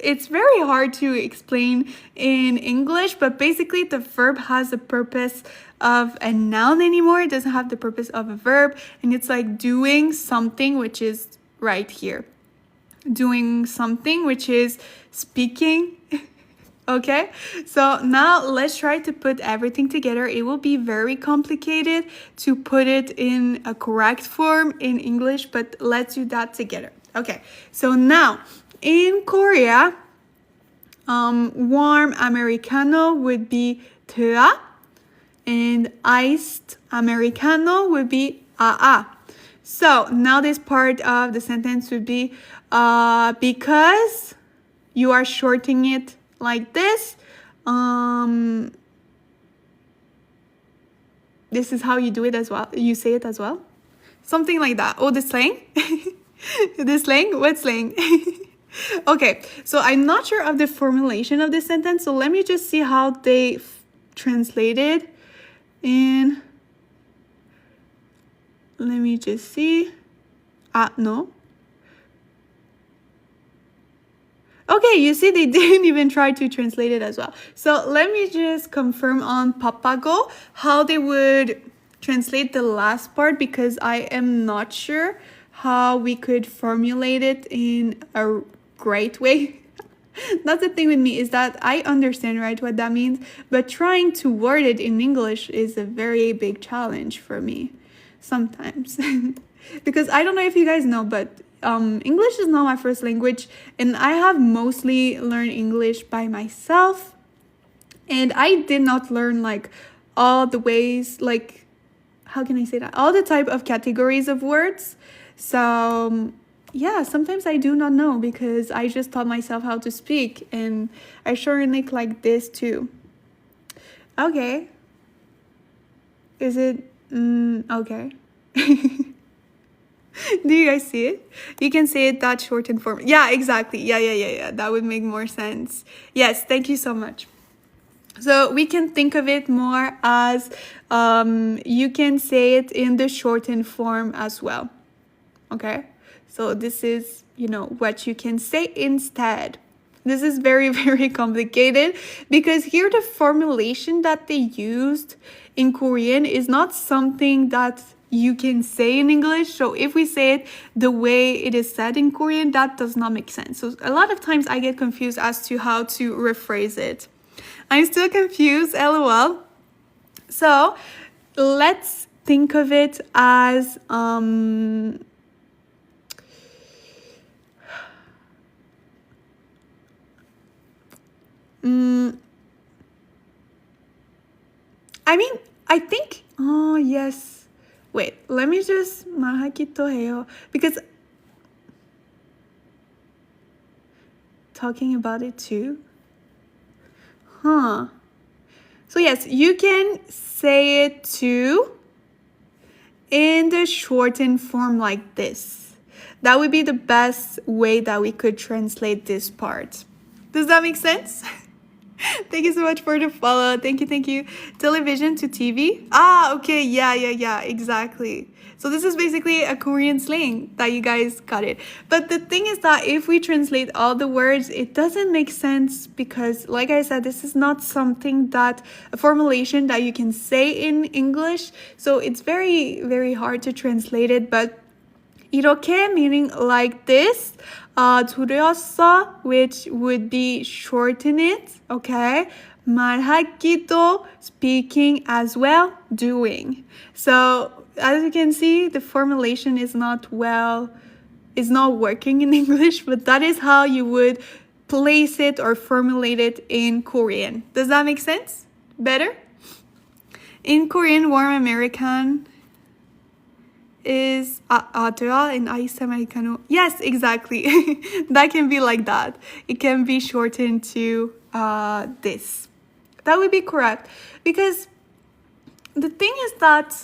It's very hard to explain in English, but basically the verb has the purpose of a noun anymore. It doesn't have the purpose of a verb, and it's like doing something, which is right here. Doing something, which is speaking. Okay, so now let's try to put everything together. It will be very complicated to put it in a correct form in English, but let's do that together. Okay, so now in Korea, warm Americano would be 드아, and iced Americano would be 아아. So now this part of the sentence would be because you are shortening it like this. This is how you do it as well. You say it as well. Something like that. Oh, the slang? The slang? What slang? Okay, so I'm not sure of the formulation of this sentence, so let me just see how they translate it. And let me just see. No. Okay, you see they didn't even try to translate it as well. So let me just confirm on 바빠고 how they would translate the last part, because I am not sure how we could formulate it in a great way. That's the thing with me, is that I understand right what that means, but trying to word it in English is a very big challenge for me sometimes. Because I don't know if you guys know, but English is not my first language, and I have mostly learned English by myself, and I did not learn like all the ways, like, how can I say that? All the type of categories of words. So yeah, sometimes I do not know because I just taught myself how to speak, and I sure like this too. Okay. Is it okay? Do you guys see it? You can say it that shortened form. Yeah, exactly. Yeah. That would make more sense. Yes, thank you so much. So we can think of it more as you can say it in the shortened form as well. Okay? So this is, what you can say instead. This is very, very complicated because here the formulation that they used in Korean is not something that you can say in English. So if we say it the way it is said in Korean, that does not make sense. So a lot of times I get confused as to how to rephrase it. I'm still confused, lol. So let's think of it as I think, oh yes. Wait, let me just 말하기도 해요. Because talking about it too. So yes, you can say it too in the shortened form like this. That would be the best way that we could translate this part. Does that make sense? Thank you so much for the follow. Thank you. Television to TV. Okay. Yeah, exactly. So this is basically a Korean slang that you guys got it. But the thing is that if we translate all the words, it doesn't make sense because, like I said, this is not something that, a formulation that you can say in English. So it's very, very hard to translate it. But 이렇게 meaning like this. 줄였어, which would be shorten it, okay? 말하기도, speaking as well, doing. So as you can see, the formulation is not working in English, but that is how you would place it or formulate it in Korean. Does that make sense? Better? In Korean, warm American is Audrey in Ice Americano. Yes, exactly. That can be like that. It can be shortened to this. That would be correct. Because the thing is that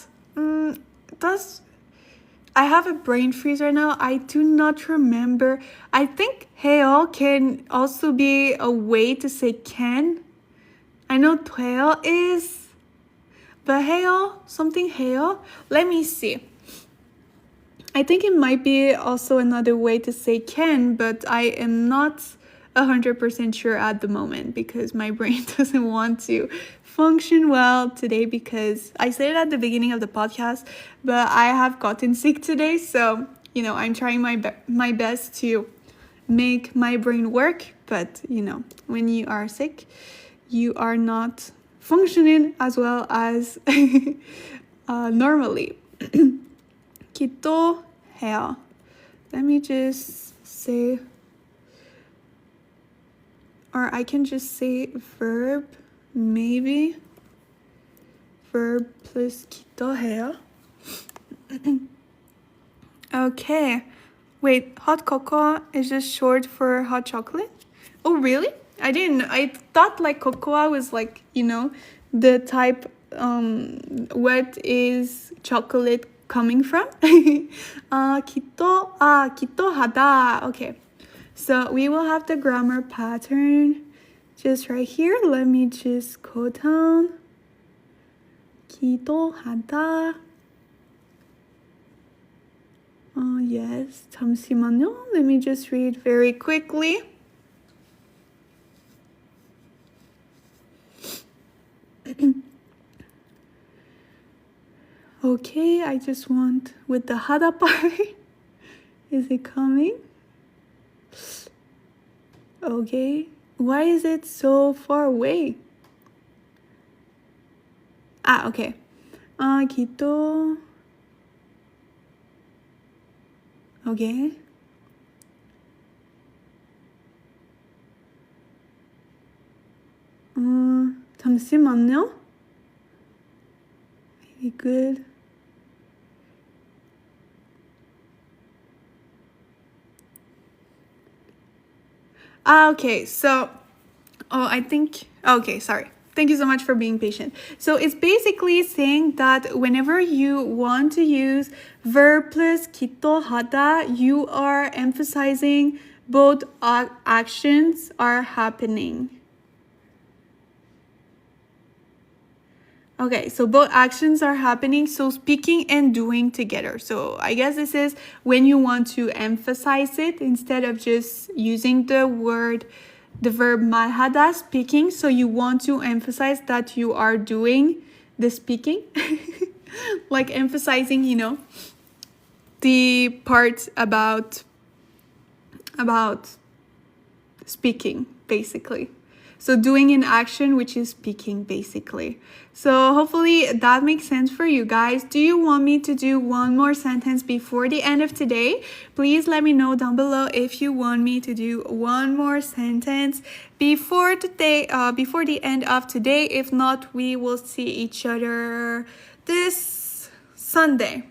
I have a brain freeze right now. I do not remember. I think 해요 can also be a way to say can. I know 돼요 is, but 해요, something 해요. Let me see. I think it might be also another way to say can, but I am not 100% sure at the moment because my brain doesn't want to function well today because I said it at the beginning of the podcast, but I have gotten sick today. So, I'm trying my best to make my brain work. But, when you are sick, you are not functioning as well as normally. 기도해요. Let me just say, or I can just say verb, maybe. Verb plus 기도해요. Okay. Wait, hot cocoa is just short for hot chocolate? Oh, really? I didn't. I thought like cocoa was like, the type, what is chocolate coming from? 기도하다. Okay. So we will have the grammar pattern just right here. Let me just go down. 기도하다. Yes. 잠시만요. Let me just read very quickly. Okay, I just want with the hada part. Is it coming? Okay. Why is it so far away? Okay. 기도. Okay. 잠시만요. Maybe good. Okay, so, okay, sorry. Thank you so much for being patient. So it's basically saying that whenever you want to use verb plus 기도하다, you are emphasizing both actions are happening. Okay, so both actions are happening, so speaking and doing together. So I guess this is when you want to emphasize it instead of just using the verb 말하다, speaking. So you want to emphasize that you are doing the speaking. like emphasizing, the part about speaking, basically. So doing an action, which is speaking, basically. So hopefully that makes sense for you guys. Do you want me to do one more sentence before the end of today? Please let me know down below if you want me to do one more sentence before the end of today. If not, we will see each other this Sunday.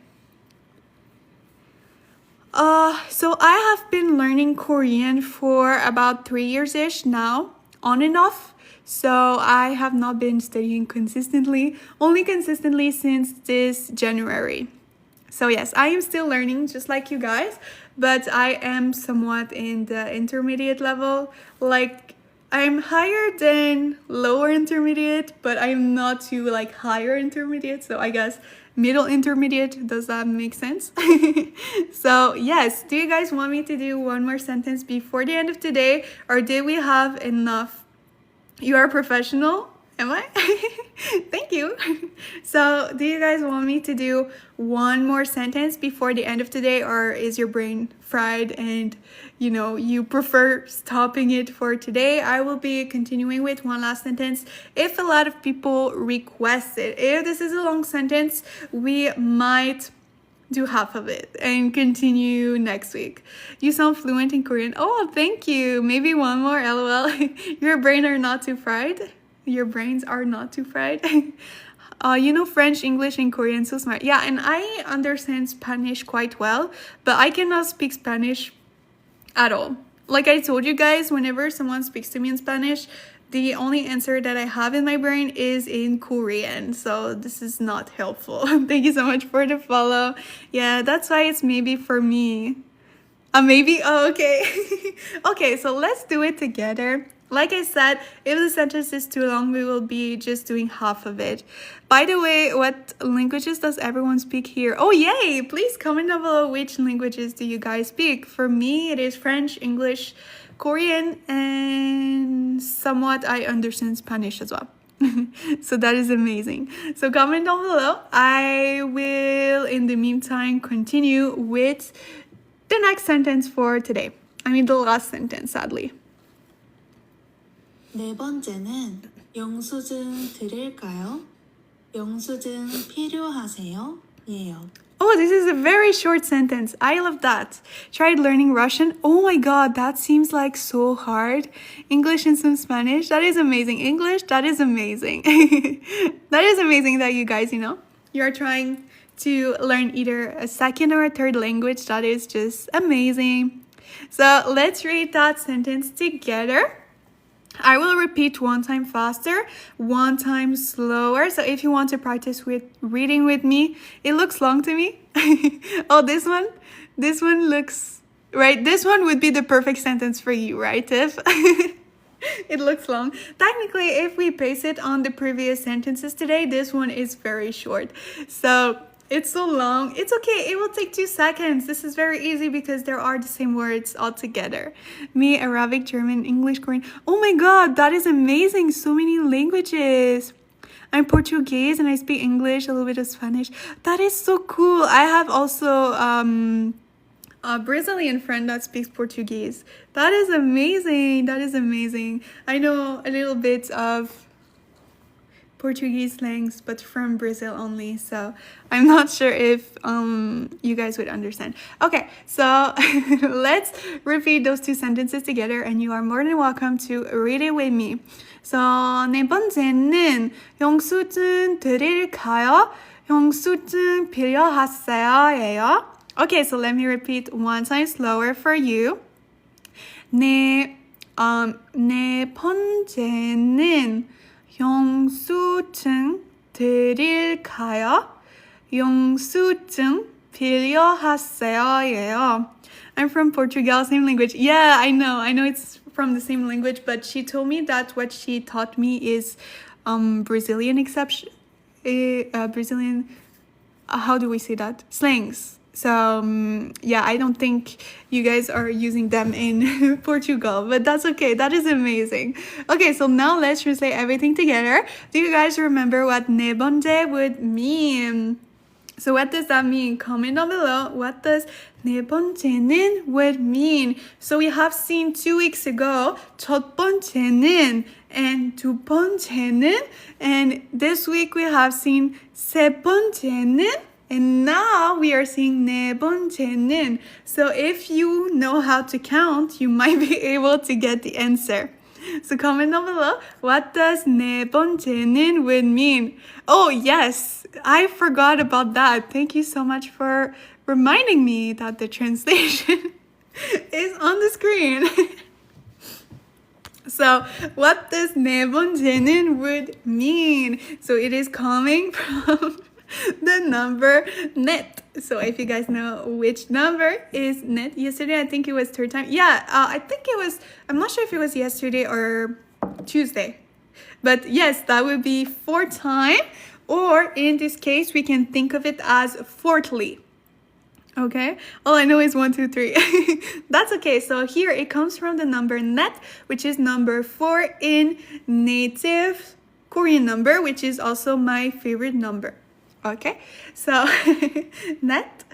So I have been learning Korean for about 3 years-ish now, on and off. So I have not been studying only consistently since this January. So yes, I am still learning just like you guys, but I am somewhat in the intermediate level. Like, I'm higher than lower intermediate, but I'm not too like higher intermediate. So I guess middle intermediate. Does that make sense? So yes, do you guys want me to do one more sentence before the end of today, or did we have enough? You are a professional? Am I? Thank you. So do you guys want me to do one more sentence before the end of today, or is your brain fried and you prefer stopping it for today? I will be continuing with one last sentence if a lot of people request it. If this is a long sentence, we might do half of it and continue next week. You sound fluent in Korean. Oh, thank you. Maybe one more, lol. Your brains are not too fried. French, English, and Korean, so smart. Yeah, and I understand Spanish quite well, but I cannot speak Spanish at all. Like I told you guys, whenever someone speaks to me in Spanish, the only answer that I have in my brain is in Korean. So this is not helpful. Thank you so much for the follow. Yeah, that's why it's maybe for me. Maybe? Oh, okay. Okay, so let's do it together. Like I said, if the sentence is too long, we will be just doing half of it. By the way, what languages does everyone speak here? Oh, yay! Please comment down below which languages do you guys speak. For me, it is French, English, Korean, and somewhat I understand Spanish as well. So that is amazing. So comment down below. I will, in the meantime, continue with the next sentence for today. The last sentence, sadly. 네 번째는 영수증 드릴까요? 영수증 필요하세요? 예요. Oh, this is a very short sentence. I love that. Tried learning Russian. Oh my god, that seems like so hard. English and some Spanish. That is amazing. English, that is amazing. That is amazing that you guys, you're trying to learn either a second or a third language. That is just amazing. So let's read that sentence together. I will repeat one time faster, one time slower. So if you want to practice with reading with me, it looks long to me. Oh, this one looks, right? This one would be the perfect sentence for you, right, Tiff? It looks long. Technically, if we base it on the previous sentences today, this one is very short. So it's so long. It's okay. It will take 2 seconds. This is very easy because there are the same words all together. Me, Arabic, German, English, Korean. Oh my god, that is amazing. So many languages. I'm Portuguese and I speak English, a little bit of Spanish. That is so cool. I have also a Brazilian friend that speaks Portuguese. That is amazing. That is amazing. I know a little bit of Portuguese slangs, but from Brazil only, so I'm not sure if you guys would understand. Okay, so let's repeat those 2 sentences together, and you are more than welcome to read it with me. So 네 번째는 영수증 드릴까요? 영수증 필요하세요? Okay, so let me repeat one time slower for you. 네 번째는 영수증 드릴까요? 영수증 필요하세요? I'm from Portugal, same language. Yeah, I know it's from the same language, but she told me that what she taught me is Brazilian Brazilian, how do we say that? Slangs. So, yeah, I don't think you guys are using them in Portugal, but that's okay. That is amazing. Okay, so now let's translate everything together. Do you guys remember what 네 번째 would mean? So what does that mean? Comment down below. What does 네 번째는 would mean? So we have seen 2 weeks ago 첫 번째는 and 두 번째는, and this week we have seen 세 번째는, and now we are seeing 네 번째는. So if you know how to count, you might be able to get the answer. So comment down below, what does 네 번째는 would mean? Oh yes, I forgot about that. Thank you so much for reminding me that the translation is on the screen. So what does 네 번째는 would mean? So it is coming from the number net. So if you guys know which number is net, yesterday I think it was third time. Yeah, I think it was, I'm not sure if it was yesterday or Tuesday. But yes, that would be fourth time, or in this case, we can think of it as fourthly. Okay, all I know is 1, 2, 3. That's okay. So here it comes from the number net, which is number 4 in native Korean number, which is also my favorite number. Okay, so net,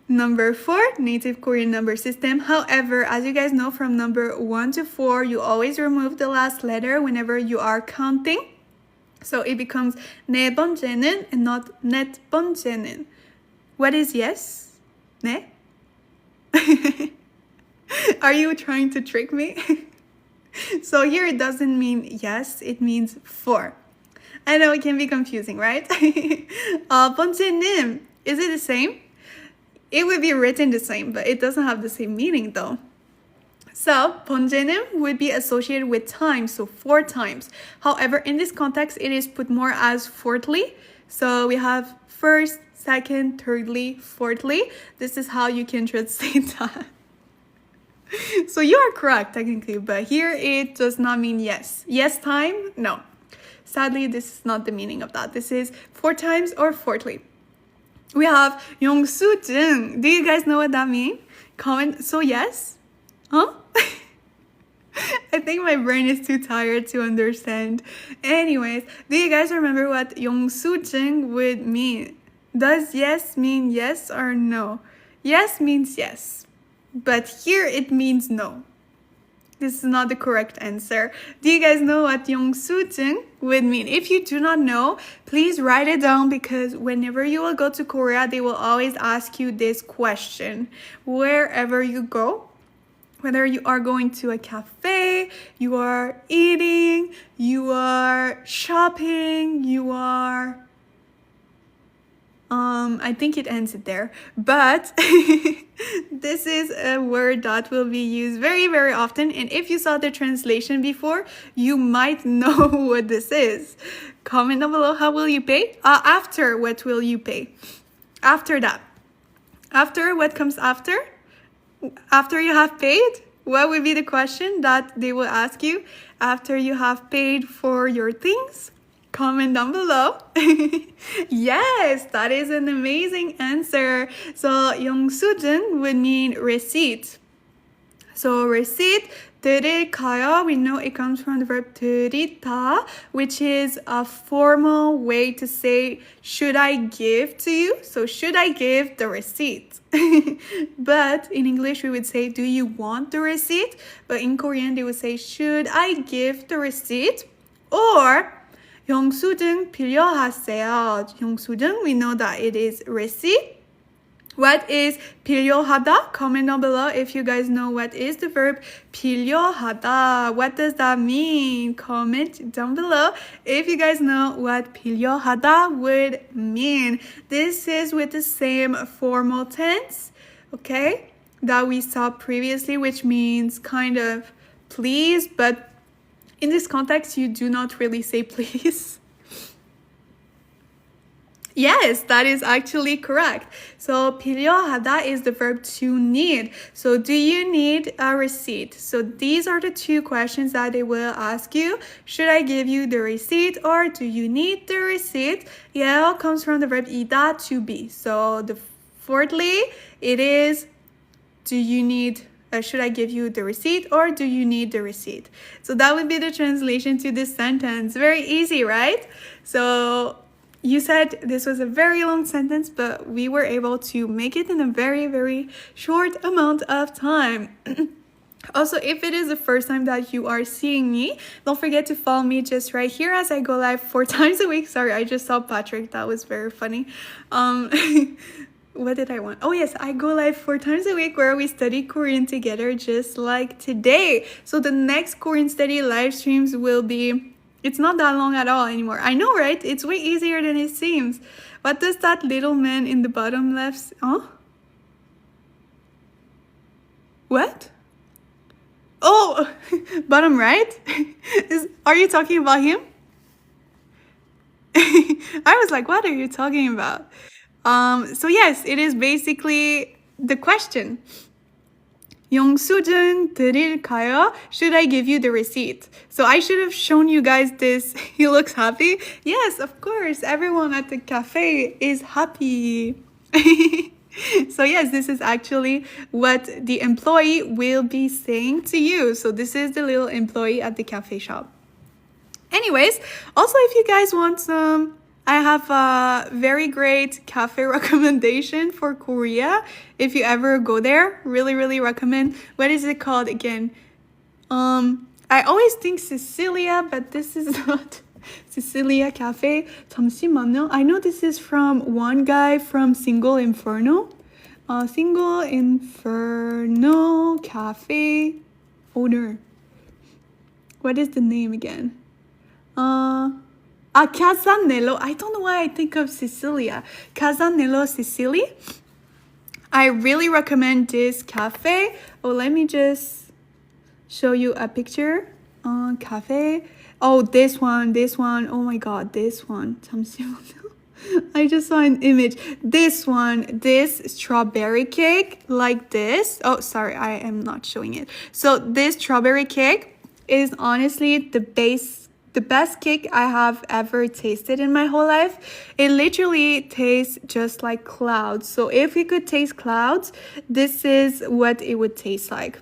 number 4, native Korean number system. However, as you guys know, from number 1 to 4, you always remove the last letter whenever you are counting. So it becomes 네 번째는 and not 넷 번째는. What is yes? 네? Are you trying to trick me? So here it doesn't mean yes, it means 4. I know it can be confusing, right? 번째는, is it the same? It would be written the same, but it doesn't have the same meaning though. So 번째는 would be associated with time, so 4 times. However, in this context, it is put more as fourthly. So we have first, second, thirdly, fourthly. This is how you can translate that. So you are correct technically, but here it does not mean yes. Yes time? No. Sadly, this is not the meaning of that. This is 4 times or fourthly. We have 영수증. Do you guys know what that means? Comment. So yes? Huh? I think my brain is too tired to understand. Anyways, do you guys remember what 영수증 would mean? Does yes mean yes or no? Yes means yes, but here it means no. This is not the correct answer. Do you guys know what 영수증 would mean? If you do not know, please write it down, because whenever you will go to Korea, they will always ask you this question. Wherever you go, whether you are going to a cafe, you are eating, you are shopping, you are... I think it ends it there, but this is a word that will be used very, very often. And if you saw the translation before, you might know what this is. Comment down below, how will you pay? After, what will you pay? After that. After, what comes after? After you have paid, what would be the question that they will ask you? After you have paid for your things? Comment down below. Yes, that is an amazing answer. So 영수증 would mean receipt. So receipt, 드릴까요? We know it comes from the verb 드리다, which is a formal way to say, should I give to you? So should I give the receipt? But in English, we would say, do you want the receipt? But in Korean, they would say, should I give the receipt? Or 영수증 필요하세요? 영수증, we know that it is receipt. What is 필요하다? Comment down below if you guys know what is the verb 필요하다. What does that mean? Comment down below if you guys know what 필요하다 would mean. This is with the same formal tense, okay, that we saw previously, which means kind of please, but in this context, you do not really say please. Yes, that is actually correct. So 필요하다 is the verb to need. So do you need a receipt? So these are the two questions that they will ask you. Should I give you the receipt, or do you need the receipt? Yeah, it all comes from the verb 이다, to be. So the fourthly, it is, do you need, should I give you the receipt, or do you need the receipt? So that would be the translation to this sentence. Very easy, right? So you said this was a very long sentence, but we were able to make it in a very, very short amount of time. Also, if it is the first time that you are seeing me, don't forget to follow me just right here as I go live 4 times a week. Sorry, I just saw Patrick. That was very funny. What did I want? Oh yes, I go live 4 times a week where we study Korean together, just like today. So the next Korean study live streams will be, it's not that long at all anymore. I know, right? It's way easier than it seems. What does that little man in the bottom left? Huh? What? Oh, bottom right? Are you talking about him? I was like, what are you talking about? So yes, it is basically the question. 영수증 드릴까요? Should I give you the receipt? So I should have shown you guys this. He looks happy. Yes, of course. Everyone at the cafe is happy. So yes, this is actually what the employee will be saying to you. So this is the little employee at the cafe shop. Anyways, also if you guys want some, I have a very great cafe recommendation for Korea. If you ever go there, really, really recommend. What is it called again? I always think Cecilia, but this is not Cecilia Cafe. 잠시만요. I know this is from one guy from Single Inferno. Single Inferno Cafe owner. What is the name again? Casanello. I don't know why I think of Sicilia. Casanello Sicily. I really recommend this cafe. Oh, let me just show you a picture. Cafe. Oh, this one. Oh my god, this one. 잠시만요. I just saw an image. This one, this strawberry cake, like this. Oh, sorry, I am not showing it. So this strawberry cake is honestly the best cake I have ever tasted in my whole life. It literally tastes just like clouds. So if you could taste clouds, this is what it would taste like.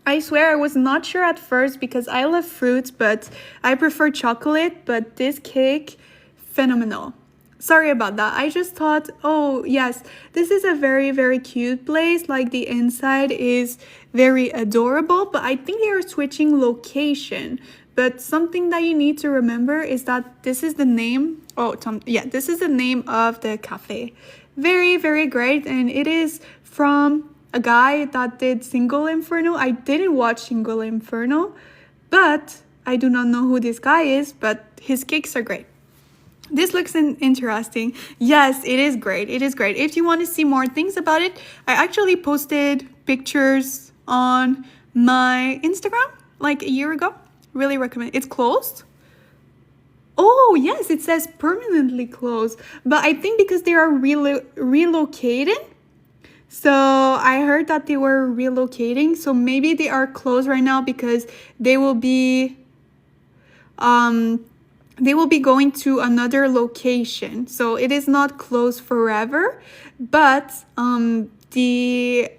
I swear I was not sure at first because I love fruits, but I prefer chocolate. But this cake, phenomenal. Sorry about that. I just thought, oh yes, this is a very, very cute place. Like the inside is very adorable, but I think they are switching location. But something that you need to remember is that this is the name. This is the name of the cafe. Very, very great. And it is from a guy that did Single Inferno. I didn't watch Single Inferno, but I do not know who this guy is, but his cakes are great. This looks interesting. Yes, it is great. It is great. If you want to see more things about it, I actually posted pictures on my Instagram like a year ago. Really recommend. It's closed. Oh, yes, it says permanently closed. But I think because they are relocating. So I heard that they were relocating. So maybe they are closed right now because they will be going to another location. So it is not closed forever, but the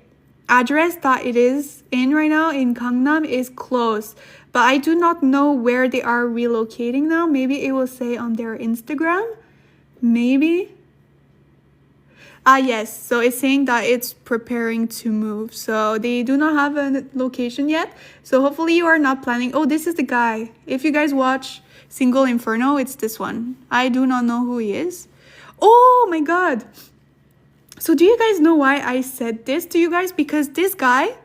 address that it is in right now in Gangnam is closed. But I do not know where they are relocating now. Maybe it will say on their Instagram. Maybe. Yes. So it's saying that it's preparing to move. So they do not have a location yet. So hopefully you are not planning. Oh, this is the guy. If you guys watch Single Inferno, it's this one. I do not know who he is. Oh my god. So do you guys know why I said this to you guys? Because this guy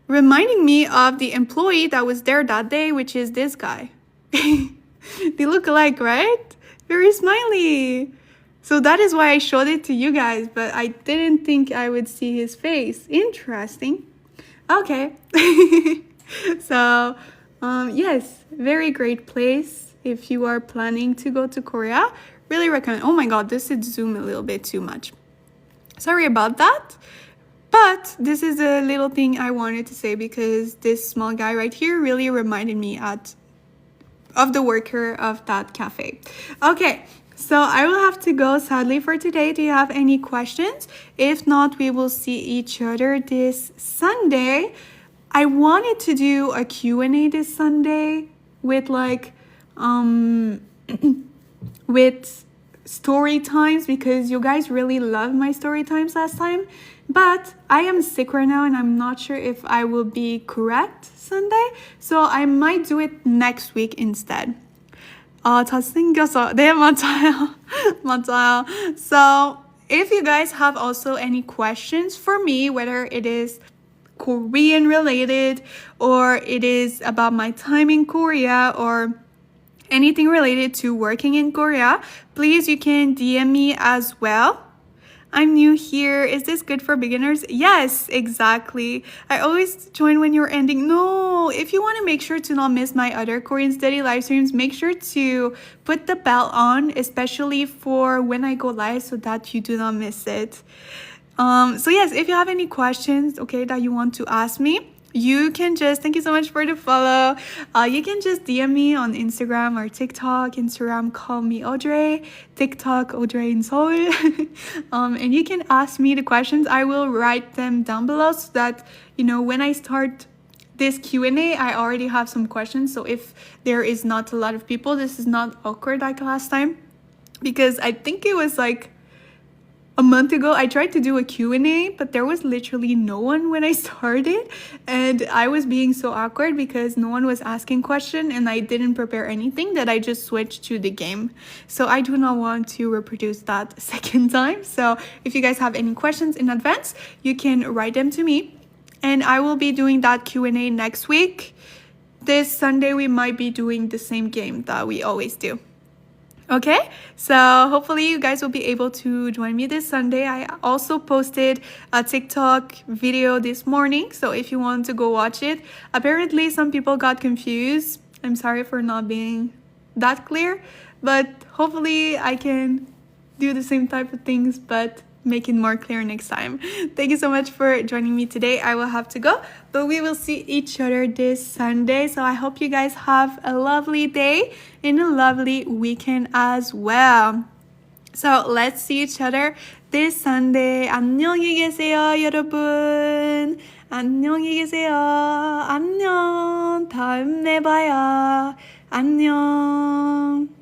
reminding me of the employee that was there that day, which is this guy. They look alike, right? Very smiley. So that is why I showed it to you guys, but I didn't think I would see his face. Interesting. Okay. So, yes, very great place if you are planning to go to Korea. Really recommend. Oh my god, this is zoom a little bit too much. Sorry about that. But this is a little thing I wanted to say because this small guy right here really reminded me of the worker of that cafe. Okay, so I will have to go sadly for today. Do you have any questions? If not, we will see each other this Sunday. I wanted to do a Q&A this Sunday with like with story times because you guys really loved my story times last time. But I am sick right now and I'm not sure if I will be correct Sunday. So I might do it next week instead. 잘생겨서. 네, 맞아요. 맞아요. So if you guys have also any questions for me, whether it is Korean related or it is about my time in Korea or anything related to working in Korea, please you can DM me as well. I'm new here. Is this good for beginners? Yes, exactly. I always join when you're ending. No, if you want to make sure to not miss my other Korean study live streams, make sure to put the bell on, especially for when I go live so that you do not miss it. So yes, if you have any questions, okay, that you want to ask me, you can just, thank you so much for the follow. You can just DM me on Instagram or TikTok. Instagram, call me Audrey. TikTok, Audrey in Seoul. And you can ask me the questions. I will write them down below so that, you know, when I start this Q&A, I already have some questions. So if there is not a lot of people, this is not awkward like last time. Because I think it was like a month ago, I tried to do a Q&A, but there was literally no one when I started. And I was being so awkward because no one was asking questions and I didn't prepare anything that I just switched to the game. So I do not want to reproduce that a second time. So if you guys have any questions in advance, you can write them to me. And I will be doing that Q&A next week. This Sunday, we might be doing the same game that we always do. Okay, so hopefully you guys will be able to join me this Sunday. I also posted a TikTok video this morning, so if you want to go watch it. Apparently some people got confused. I'm sorry for not being that clear, but hopefully I can do the same type of things but make it more clear next time. Thank you so much for joining me today. I will have to go, but we will see each other this Sunday. So I hope you guys have a lovely day and a lovely weekend as well. So let's see each other this Sunday. 안녕히 계세요, 여러분. 안녕히 계세요. 안녕. 다음에 봐요. 안녕.